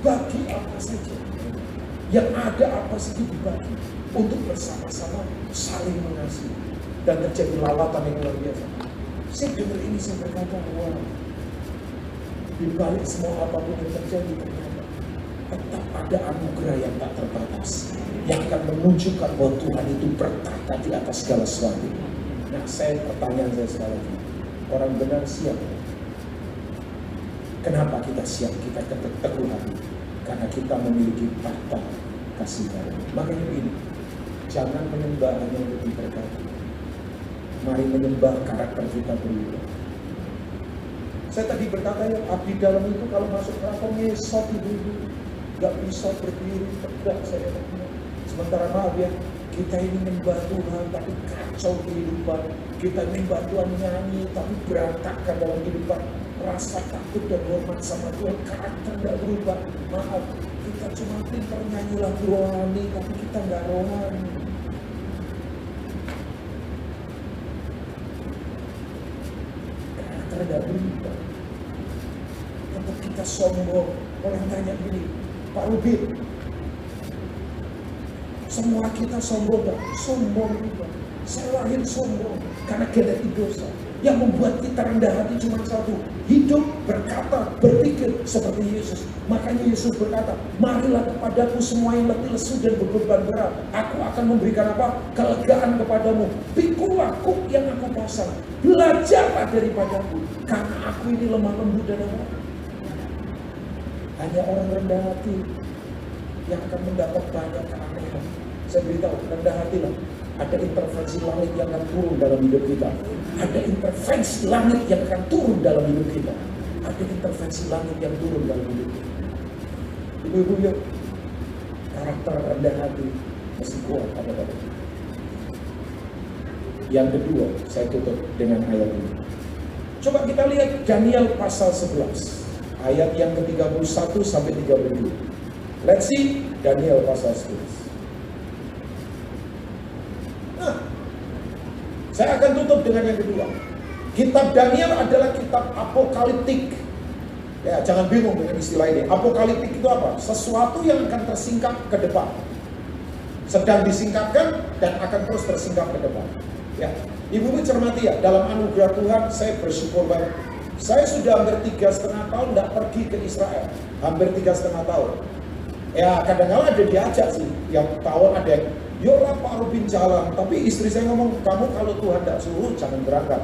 Bagi apa saja. Yang ada apa saja dibagi. Untuk bersama-sama saling mengasihi. Dan terjadi lawatan yang luar biasa. Saya dengar ini, saya berkata, wah, di balik semua apapun yang terjadi, ternyata tetap ada anugerah yang tak terbatas yang akan menunjukkan bahwa Tuhan itu bertata di atas segala sesuatu. Nah, pertanyaan saya sekali lagi, orang benar siap? Kenapa kita siap? Kita teguh hati karena kita memiliki tahta kasih karunia. Makanya begini, jangan menyembah hanya untuk diberkati. Mari menyembah karakter kita berubah. Saya tadi berkata ya, abdi dalam itu kalau masuk neraka ngesot ibu-ibu, gak bisa berdiri tegak saya bilang. Sementara maaf ya, kita ini menyembah Tuhan tapi kacau kehidupan. Kita menyembah Tuhan nyanyi tapi berantakan dalam kehidupan. Rasa takut dan hormat sama Tuhan, karakter gak berubah. Maaf, kita cuma pintar nyanyi lagu rohani tapi kita gak rohani. Karakter gak berubah. Tetap kita sombong. Orang tanya gini, Pak Rubin, semua kita sombong gak? Sombong juga. Saya lahir sombong karena genetik dosa. Yang membuat kita rendah hati cuma satu, hidup, berkata, berpikir seperti Yesus. Makanya Yesus berkata, marilah kepadaku semua yang letih lesu dan beban berat. Aku akan memberikan apa? Kelegaan kepadamu. Pikulah kuk yang aku pasang. Belajarlah daripadaku, karena aku ini lemah lembut dan apa? Hanya orang rendah hati yang akan mendapat banyak keanehan. Saya beritahu, rendah hatilah. Ada intervensi langit yang akan turun dalam hidup kita. Ada intervensi langit yang akan turun dalam hidup kita. Ada intervensi langit yang turun dalam hidup kita. Ibu-ibu yuk, karakter rendah hati mesti kuat pada kita. Yang kedua, saya tutup dengan ayat ini. Coba kita lihat Daniel pasal 11. Ayat yang ke-31 sampai 32. Let's see Daniel pasal 11. Nah, saya akan tutup dengan yang kedua. Kitab Daniel adalah kitab apokaliptik. Ya, jangan bingung dengan istilah ini. Apokaliptik itu apa? Sesuatu yang akan tersingkap ke depan. Sedang disingkapkan dan akan terus tersingkap ke depan. Ya, ibu-ibu cermati ya, dalam anugerah Tuhan saya bersyukur banget. Saya sudah hampir 3,5 tahun tidak pergi ke Israel. Hampir 3,5 tahun. Ya kadang-kadang ada diajak sih. Yang tahun ada yang, yolah Pak Rubin jalan. Tapi istri saya ngomong, kamu kalau Tuhan tidak suruh jangan berangkat.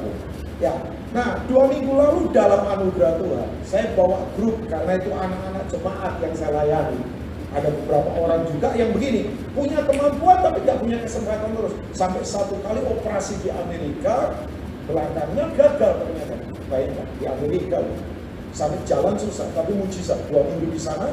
Ya. Nah 2 minggu lalu dalam anugerah Tuhan, saya bawa grup karena itu anak-anak jemaat yang saya layani. Ada beberapa orang juga yang begini, punya kemampuan tapi tidak punya kesempatan terus. Sampai 1 kali operasi di Amerika, belakangnya gagal ternyata. Bayangkan, di Amerika. Sampai jalan susah, tapi mujizat. 2 minggu di sana,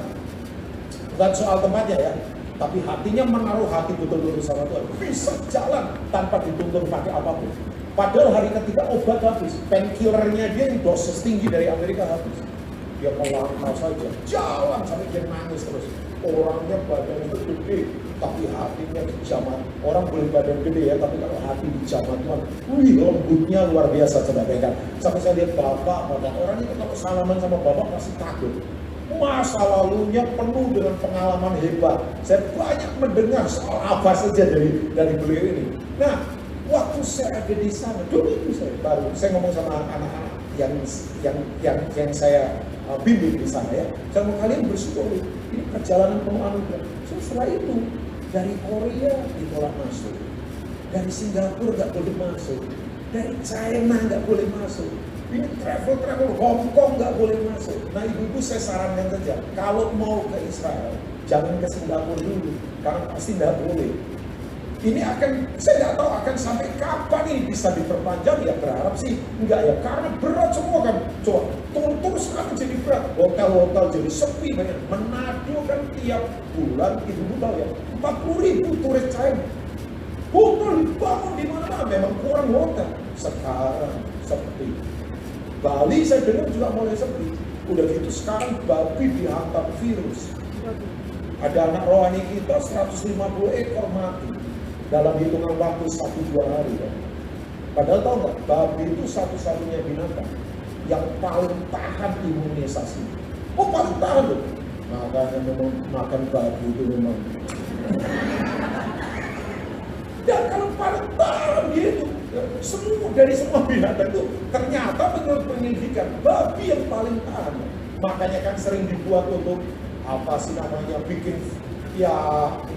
bukan soal tempatnya ya, tapi hatinya menaruh hati betul-betul sama Tuhan. Bisa jalan tanpa dituntun pakai apapun. Padahal hari ketiga obat habis, painkillernya dia yang dosis tinggi dari Amerika habis. Dia melangkah saja, jalan sampai dia nangis terus. Orangnya badan itu gede, tapi hatinya dijamah. Orang boleh badan gede ya, tapi kalau hati dijamah Tuhan, wih lembutnya luar biasa. Coba bayangkan, sampai saya lihat bapak, orang itu kalau salaman sama bapak pasti takut. Masa lalunya penuh dengan pengalaman hebat. Saya banyak mendengar soal apa saja dari beliau ini. Nah, waktu saya ada di sana, dulu itu saya ngomong sama anak-anak yang saya bimbing di sana ya. Saya mau kalian bersyukur, ini perjalanan penuh anugerah. Setelah itu dari Korea ditolak masuk, dari Singapura nggak boleh masuk, dari China nggak boleh masuk. Ini travel Hong Kong nggak boleh masuk. Nah ibu-ibu saya sarankan saja, kalau mau ke Israel, jangan ke Singapura dulu, karena pasti nggak boleh. Ini saya nggak tahu akan sampai kapan ini bisa diperpanjang, ya berharap sih enggak ya, karena berat semua kan. Coba, terus sekarang jadi berat, hotel-hotel jadi sepi banyak. Manado kan tiap bulan, ibu-ibu tahu ya, 40.000 turis China. Hotel dibangun di mana-mana, memang kurang hotel. Sekarang sepi. Bali saya dengar juga mulai sepi. Udah gitu sekarang babi dihantam virus. Ada anak rohani kita 150 ekor mati dalam hitungan waktu 1-2 hari ya. Padahal tahu nggak, babi itu satu-satunya binatang yang paling tahan imunisasi. Oh paling tahan loh. Makanya memang makan babi itu memang. Dan kalau paling tahan gitu, dari semua binatang itu ternyata menurut penyelidikan babi yang paling tahan. Makanya kan sering dibuat untuk apa sih namanya, bikin ya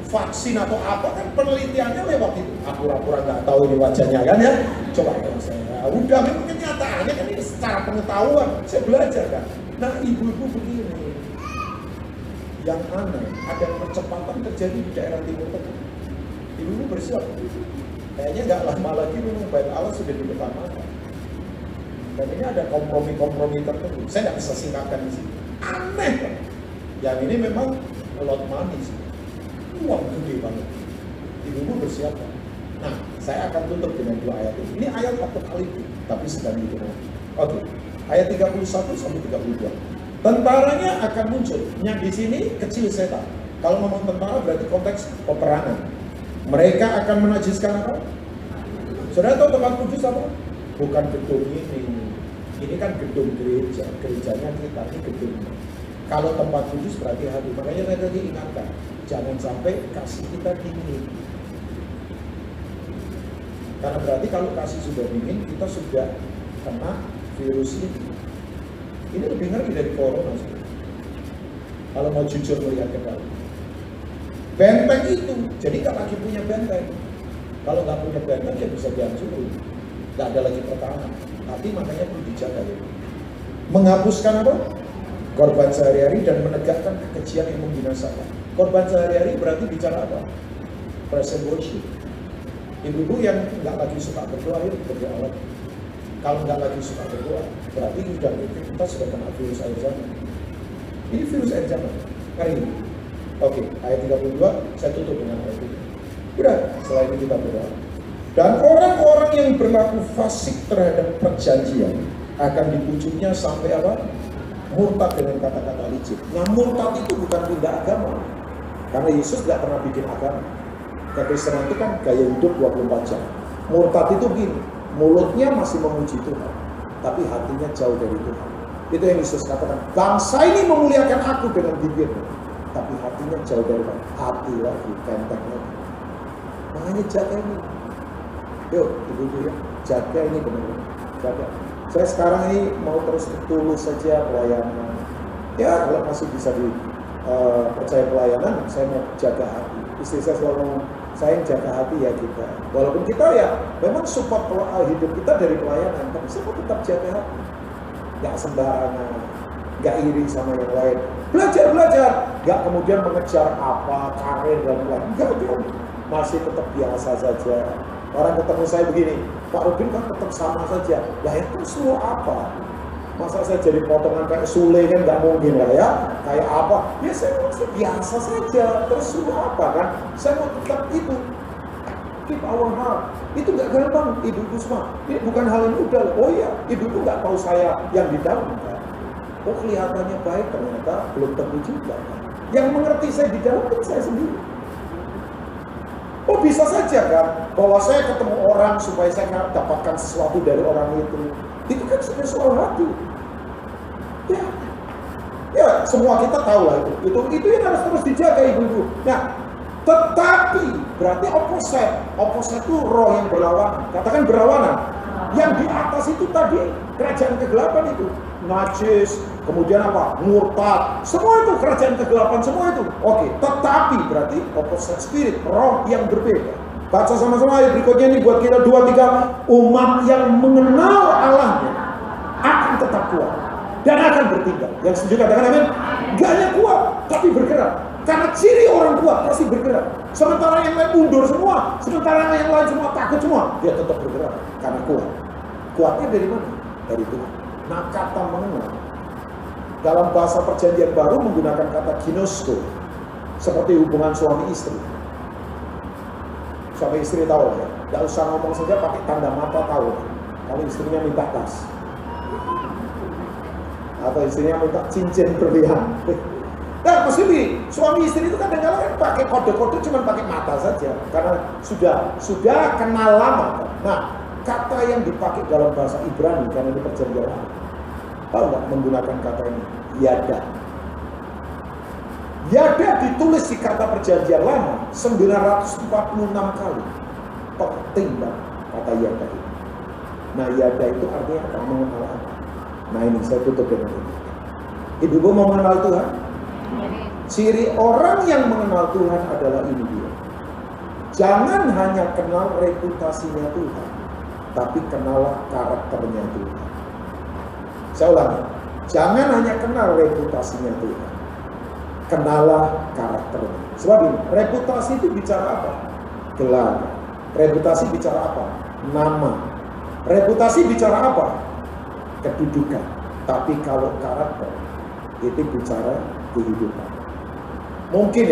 vaksin atau apa, kan penelitiannya lewat itu. Aku pura-pura nggak tahu ini wajahnya kan ya. Coba ya saya udah memang kenyataannya kan ini secara pengetahuan saya belajar kan. Nah ibu-ibu begini, yang aneh ada percepatan terjadi di daerah Timur Tengah. Ibu-ibu bersiap. Kayaknya nggak lama lagi memang bait Allah sudah di depan mata. Dan ini ada kompromi-kompromi tertentu. Saya nggak bisa singkatkan di sini. Aneh kan? Yang ini memang a lot money sih. Uang gede banget. Ibu-ibu bersiap. Nah, saya akan tutup dengan 2 ayat ini. Ini ayat apokaliptik, tapi sedang digunakan. Oke, ayat 31 sampai 32. Tentaranya akan muncul. Yang di sini kecil setan. Kalau ngomong tentara berarti konteks peperangan. Mereka akan menajiskan apa? Saudara tahu tempat kudus apa? Bukan gedung ini. Ini kan gedung gereja. Gerejanya kita, ini gedungnya. Kalau tempat kudus berarti hati. Makanya saya tadi ingatkan, jangan sampai kasih kita dingin. Karena berarti kalau kasih sudah dingin, kita sudah kena virus ini. Ini lebih ngeri dari corona. Kalau mau jujur melihat ke dalam. Benteng itu, jadi nggak lagi punya benteng. Kalau nggak punya benteng, ya bisa dihancurin. Nggak ada lagi pertahanan. Tapi makanya perlu dijaga ya. Menghapuskan apa? Korban sehari-hari dan menegakkan kekejian yang membinasakan. Korban sehari-hari berarti bicara apa? Present worship. Ibu-ibu yang nggak lagi suka berdoa, yuk berdoa. Kalau nggak lagi suka berdoa, berarti kita sudah kena virus air zaman. Ini virus air zaman. Hari ini. Oke, ayat 32, saya tutup dengan ayat ini. Udah, setelah ini kita berdoa. Dan orang-orang yang berlaku fasik terhadap perjanjian akan dibujuknya sampai apa? Murtad dengan kata-kata licik. Nah, murtad itu bukan pindah agama. Karena Yesus nggak pernah bikin agama. Kekristenan itu kan gaya hidup 24 jam. Murtad itu gini, mulutnya masih memuji Tuhan, tapi hatinya jauh dari Tuhan. Itu yang Yesus katakan, bangsa ini memuliakan aku dengan bibirnya, tapi hatinya jauh dari Tuhan. Hati lagi, kenteng lagi. Makanya jaga ini. Yuk, ibu-ibu ya, jaga ini benar-benar. Jaga. Saya sekarang ini mau terus tulus saja pelayanan. Ya, kalau masih bisa percaya pelayanan, saya mau jaga hati. Istri saya selalu ngomong, saya yang jaga hati ya kita. Walaupun kita ya memang support hidup kita dari pelayanan, tapi saya mau tetap jaga hati. Gak sembarangan, gak iri sama yang lain. Belajar, gak kemudian mengejar apa, karir dan lain-lain. Enggak, masih tetap biasa saja. Orang ketemu saya begini, Pak Rubin kan tetap sama saja. Lah itu semua apa? Masa saya jadi potongan kayak Sule kan nggak mungkin lah ya. Kayak apa? Ya saya masih biasa saja. Terus suruh apa kan? Saya mau tetap itu. Keep our heart. Itu nggak gampang, ibu-ibu semua. Ini bukan hal yang mudah. Oh iya, ibu-ibu nggak tahu saya yang di dalam kan. Oh kelihatannya baik, ternyata belum tentu juga kan. Yang mengerti saya di dalam kan saya sendiri. Oh bisa saja kan, bahwa saya ketemu orang supaya saya dapatkan sesuatu dari orang itu. Itu kan sudah soal hati. Ya semua kita tahu lah itu. Itu yang harus terus dijaga ibu-ibu. Nah, tetapi berarti opposite itu roh yang berlawanan. Katakan berlawanan. Yang di atas itu tadi kerajaan kegelapan itu, najis, kemudian apa? Murtad, semua itu kerajaan kegelapan, semua itu. Oke, tetapi berarti opposite spirit, roh yang berbeda. Baca sama-sama ayat berikutnya ini buat kita 2-3. Umat yang mengenal Allahnya akan tetap kuat dan akan bertindak. Yang setuju katakan amin. Gak hanya kuat, tapi bergerak. Karena ciri orang kuat pasti bergerak. Sementara yang lain mundur semua, sementara yang lain semua takut semua, dia tetap bergerak karena kuat. Kuatnya dari mana? Dari Tuhan. Nah, kata mengenal dalam bahasa perjanjian baru menggunakan kata ginosko, seperti hubungan suami istri. Suami istri tahu ya, nggak usah ngomong saja pakai tanda mata tahu. Kalau istrinya minta tas, atau istrinya minta cincin berlian. Nah, maksudnya suami istri itu kadang-kadang pakai kode-kode cuma pakai mata saja, karena sudah kenal lama. Nah, kata yang dipakai dalam bahasa Ibrani karena ini perjanjian lama, tahu nggak menggunakan kata ini? Yada. Yada ditulis di kata perjanjian lama 946 kali. Penting banget kata yada itu. Nah, yada itu artinya apa? Mengenal apa? Nah, ini saya tutup dengan ini. Ibu-ibu mau mengenal Tuhan? Ciri orang yang mengenal Tuhan adalah ini dia. Jangan hanya kenal reputasinya Tuhan, tapi kenal karakternya Tuhan. Saya ulangi, jangan hanya kenal reputasinya Tuhan, kenalah karakternya. Sebab ini, reputasi itu bicara apa? Gelar. Reputasi bicara apa? Nama. Reputasi bicara apa? Kedudukan. Tapi kalau karakter itu bicara kehidupan. Mungkin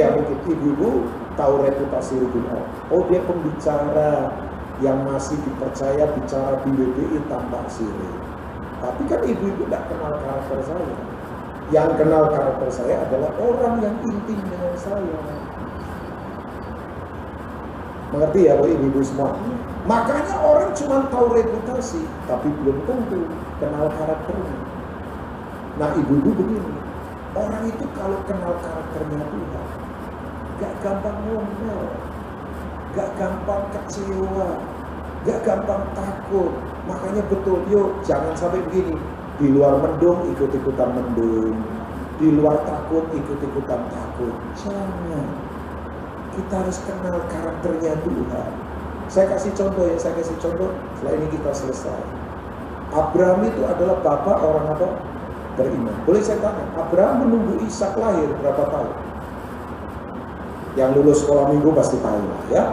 ibu-ibu tahu reputasi Ruben. Oh, dia pembicara yang masih dipercaya bicara di WBI tanpa sirih. Tapi kan ibu-ibu tidak kenal karakter saya. Yang kenal karakter saya adalah orang yang intim dengan saya. Mengerti ya ibu-ibu semua? Makanya orang cuma tahu reputasi, tapi belum tentu kenal karakternya. Nah, ibu-ibu begini, orang itu kalau kenal karakternya Tuhan, gak gampang ngomel, gak gampang kecewa, gak gampang takut. Makanya betul, yuk jangan sampai begini. Di luar mendung ikut-ikutan mendung, di luar takut ikut-ikutan takut. Jangan. Kita harus kenal karakternya Tuhan. Saya kasih contoh setelah ini kita selesai. Abraham itu adalah bapak orang apa? Beriman. Boleh saya tanya, Abraham menunggu Ishak lahir berapa tahun? Yang lulus sekolah minggu pasti tahu lah ya.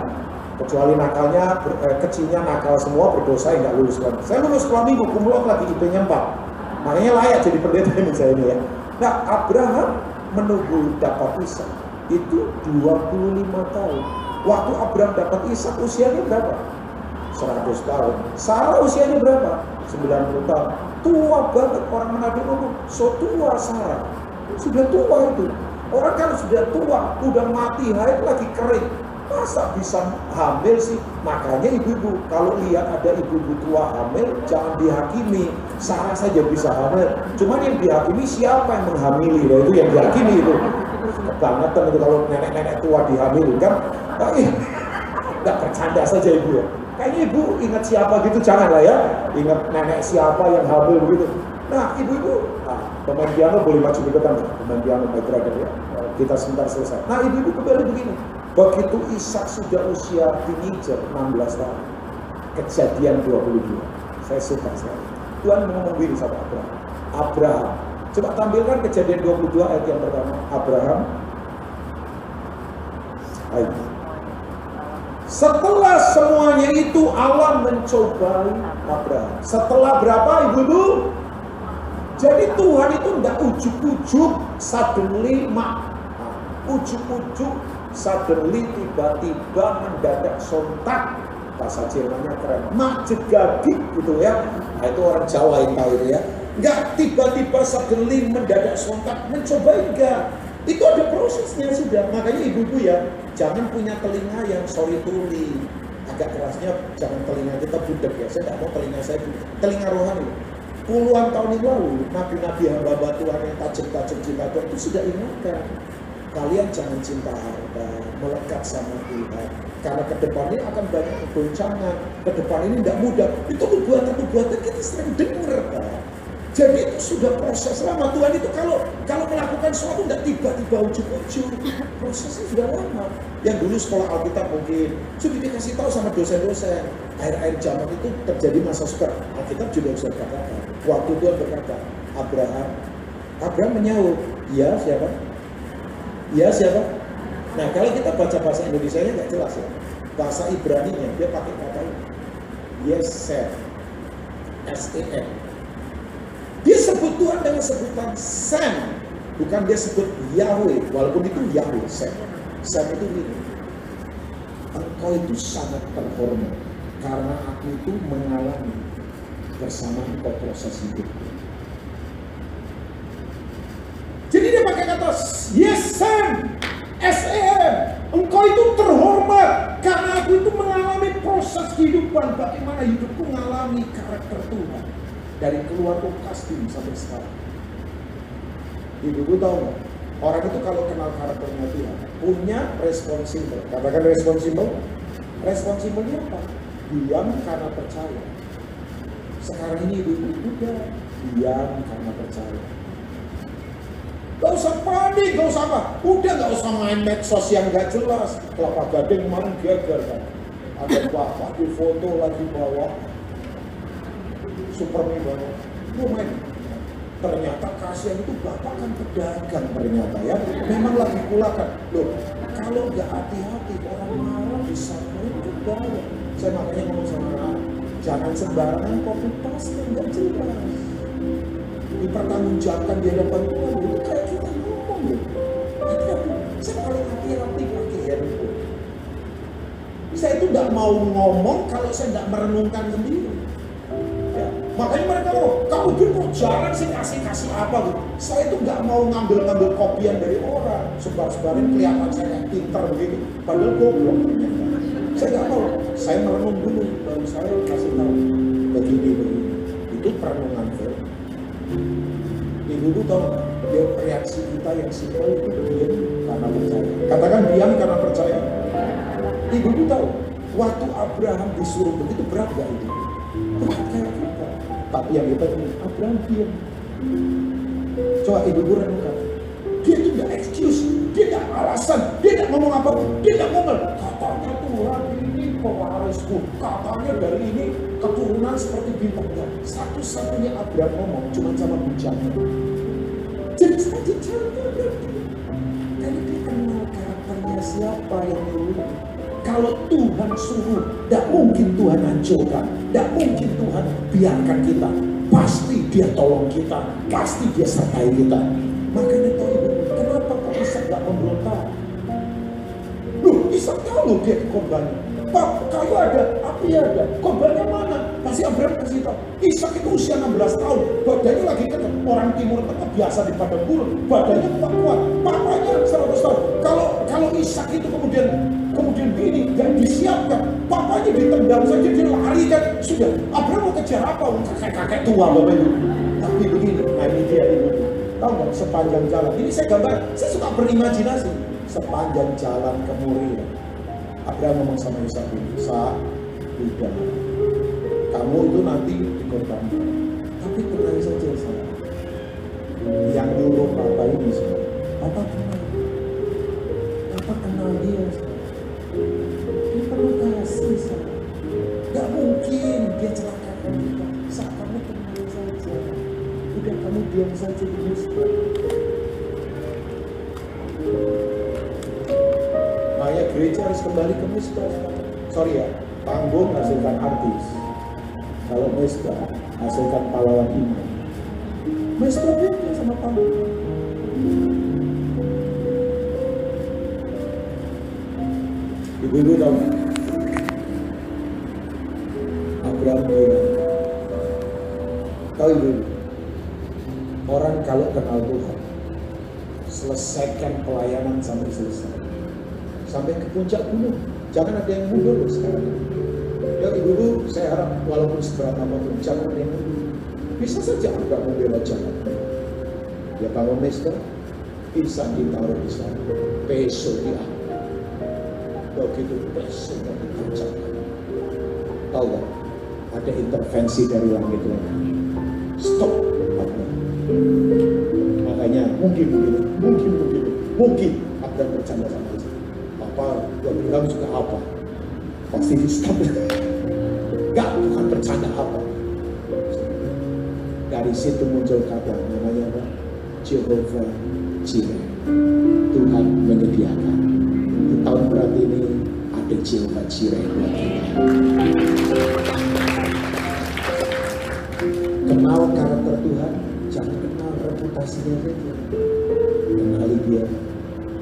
Kecuali nakalnya, kecilnya nakal semua, berdosa yang nggak lulus sekolah. Saya lulus sekolah minggu, kumulot lagi IP-nya 4. Makanya layak jadi pendeta ini saya ini ya. Nah, Abraham menunggu dapat Ishak itu 25 tahun. Waktu Abraham dapat Ishak usianya berapa? 100 tahun. Sarah usianya berapa? 90 tahun. Tua banget, orang Manado ngomong, so tua Sarah. Sudah tua itu. Orang kan sudah tua, udah mati, haid lagi kering. Masa bisa hamil sih? Makanya ibu-ibu, kalau lihat ada ibu-ibu tua hamil, jangan dihakimi. Sarah saja bisa hamil. Cuman yang dihakimi siapa yang menghamili? Nah, itu yang dihakimi itu. Kebangetan itu kalau nenek-nenek tua dihamili kan. Nggak bercanda saja ibu ya. Kayaknya ibu ingat siapa gitu, janganlah ya. Ingat nenek siapa yang hamil begitu. Nah, ibu-ibu, pemain piano boleh maju ke depan, pemain piano my brother ya. Kita sebentar selesai. Nah, ibu-ibu kembali begini. Begitu Ishak sudah usia teenager 16 tahun. Kejadian 22. Saya suka sekali. Tuhan ngomong begini sama Abraham. Abraham. Coba tampilkan kejadian 22 ayat yang pertama. Abraham. Ayo. Setelah semuanya itu Allah mencobai Abraham. Setelah berapa ibu-ibu? Jadi Tuhan itu enggak ujuk-ujuk suddenly ujuk-ujuk suddenly tiba-tiba mendadak sontak, bahasa Jermannya keren, majegadik gitu ya. Nah, itu orang Jawa yang tahu itu ya. Enggak tiba-tiba suddenly mendadak sontak mencoba, enggak. Itu ada prosesnya sudah. Makanya ibu-ibu ya, jangan punya telinga yang sorry tuli. Agak kerasnya jangan telinga kita budek ya. Saya tidak mau telinga saya budek. Telinga rohani. Puluhan tahun yang lalu, nabi-nabi hamba Tuhan yang tajam-tajam cinta Tuhan itu sudah ingatkan. Kalian jangan cinta harta, melekat sama Tuhan. Karena ke depan ini akan banyak goncangan. Ke depan ini tidak mudah. Itu nubuatan-nubuatan kita sering dengar, Pak. Jadi itu sudah proses lama. Tuhan itu kalau melakukan sesuatu tidak tiba-tiba ujuk-ujuk. Prosesnya sudah lama. Yang dulu sekolah Alkitab mungkin sudah dikasih tahu sama dosen-dosen. Akhir-akhir zaman itu terjadi masa sukar. Alkitab juga sudah berkata. Waktu Tuhan berkata, Abraham menyaut, ya siapa? Ya siapa? Nah kalau kita baca bahasa Indonesianya nggak jelas ya. Bahasa Ibraninya dia pakai kata ini. Yesem. S-E-M. Dia sebut Tuhan dengan sebutan Sem. Bukan dia sebut Yahweh. Walaupun itu Yahweh, Sem. Sem itu ini. Engkau itu sangat terhormat. Karena aku itu mengalami bersama engkau proses hidup. Jadi dia pakai kata Yesem. S-E-M. Engkau itu terhormat. Karena aku itu mengalami proses kehidupan. Bagaimana hidupku mengalami karakter Tuhan. Dari keluar Kasdim sampai sekarang. Ibu-ibu tahu nggak? Orang itu kalau kenal karakternya Tuhan, punya responsibel. Katakan responsibel. Responsibelnya apa? Diam karena percaya. Sekarang ini ibu-ibu udah diam karena percaya. Gak usah panik, gak usah apa. Udah gak usah main medsos yang gak jelas. Kelapa Gading kemarin gagal kan. Ada bapak di foto lagi bawa Superman banget, lu main. Ternyata kasihan itu bapak kan pedagang ternyata ya. Memang lagi kulakan. Loh, kalau nggak hati-hati orang marah bisa juga. Saya makanya ngomong sama anak, jangan sembarangan copy paste nggak jelas. Dipertanggungjawabkan di hadapan Tuhan itu kayak kita ngomong ya. Hati-hati. Saya paling hati-hati pakai handphone. Saya itu nggak mau ngomong kalau saya nggak merenungkan sendiri. Makanya mereka kamu kok jarang sih kasih apa gitu. Saya itu nggak mau ngambil kopian dari orang, sebar-sebarin kelihatan saya kayak pintar begitu. Padahal goblok ternyata. Saya nggak tahu. Saya merenung dulu, baru saya kasih tahu begini. Itu perenungan saya. Ibu tahu dia reaksi kita yang simpel itu diam karena percaya. Katakan diam karena percaya. Ibu tahu waktu Abraham disuruh begitu berat gak itu? Berat kayak kita. Tapi yang kita ini, Abraham diam. Coba ibu renungkan. Dia itu tidak excuse, dia tidak alasan, dia tidak ngomong apa, dia tidak ngomong. Katanya Tuhan ini pewarisku, katanya dari ini keturunan seperti bintangnya. Satu-satunya Abraham ngomong cuma sama bujangnya. Jadi saja contoh karena dia kenal karakternya siapa yang dulu. Kalau Tuhan suruh, tidak mungkin Tuhan hancurkan, tidak mungkin Tuhan biarkan kita. Pasti Dia tolong kita, pasti Dia sertai kita. Makanya tahu ibu, kenapa kok Ishak tidak memberontak? Loh, Ishak tahu loh dia korbannya. Pak, kayu ada, api ada, korbannya mana? Pasti Abraham kasih tahu. Ishak itu usia 16 tahun, badannya lagi ketemu orang timur tengah biasa di padang gurun, badannya kuat-kuat. Papanya 100 tahun. Kalau Ishak itu kemudian begini, gak disiapkan, papanya ditendang saja dia lari kan, sudah. Abraham mau kejar apa? Kakek tua bapak itu. Tapi begini, nah ini dia ibu. Tahu nggak sepanjang jalan? Ini saya gambar, saya suka berimajinasi. Sepanjang jalan ke Moria, Abraham ngomong sama Ishak ini, udah, kamu itu nanti dikorbankan. Tapi tenang saja saya. Yang nyuruh papa ini semua, papa kenal. Papa kenal dia. Dia perlu kasih saya. Gak mungkin dia celakakan kita. Saat kamu tenang saja. Udah kamu diam saja di Mesbah. Makanya gereja harus kembali ke Mesbah. Sorry ya, panggung hasilkan artis. Kalau Mesbah hasilkan pahlawan iman. Maestro bilang sama kamu. Ibu-ibu tahu nggak? Abraham bilang, tahu ibu, orang kalau kenal Tuhan, selesaikan pelayanan sampai selesai, sampai ke puncak gunung. Jangan ada yang mundur sekarang. Ya ibu-ibu, saya harap walaupun seberat apapun, jangan ada yang mundur. Bisa saja Abraham membela jalan. Ya bangun Mister, bisa ditaruh di sana, besok diambil. Begitu besok ditancapkan. Tahu gak? Ada intervensi dari langit lagi. Stop. Makanya mungkin Abraham bercanda sama saya. Papa gua bilang juga apa? Pasti di stop. Gak, bukan bercanda apa. Dari situ muncul kata namanya apa? Jehovah Jireh. Tuhan menyediakan. Di tahun berat ini ada Jehovah Jireh buat kita. Kenal karakter Tuhan, jangan kenal reputasinya saja. Kenali dia,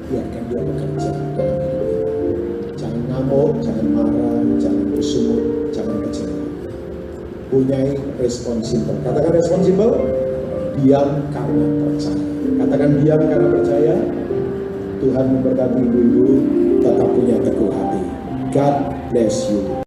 biarkan dia bekerja dalam hidup kita. Jangan ngamuk, jangan marah, jangan bersungut, jangan kecewa. Punyai responsibel. Katakan responsibel, diam karena percaya. Katakan diam karena percaya. Tuhan memberkati ibu-ibu, tetap punya teguh hati. God bless you.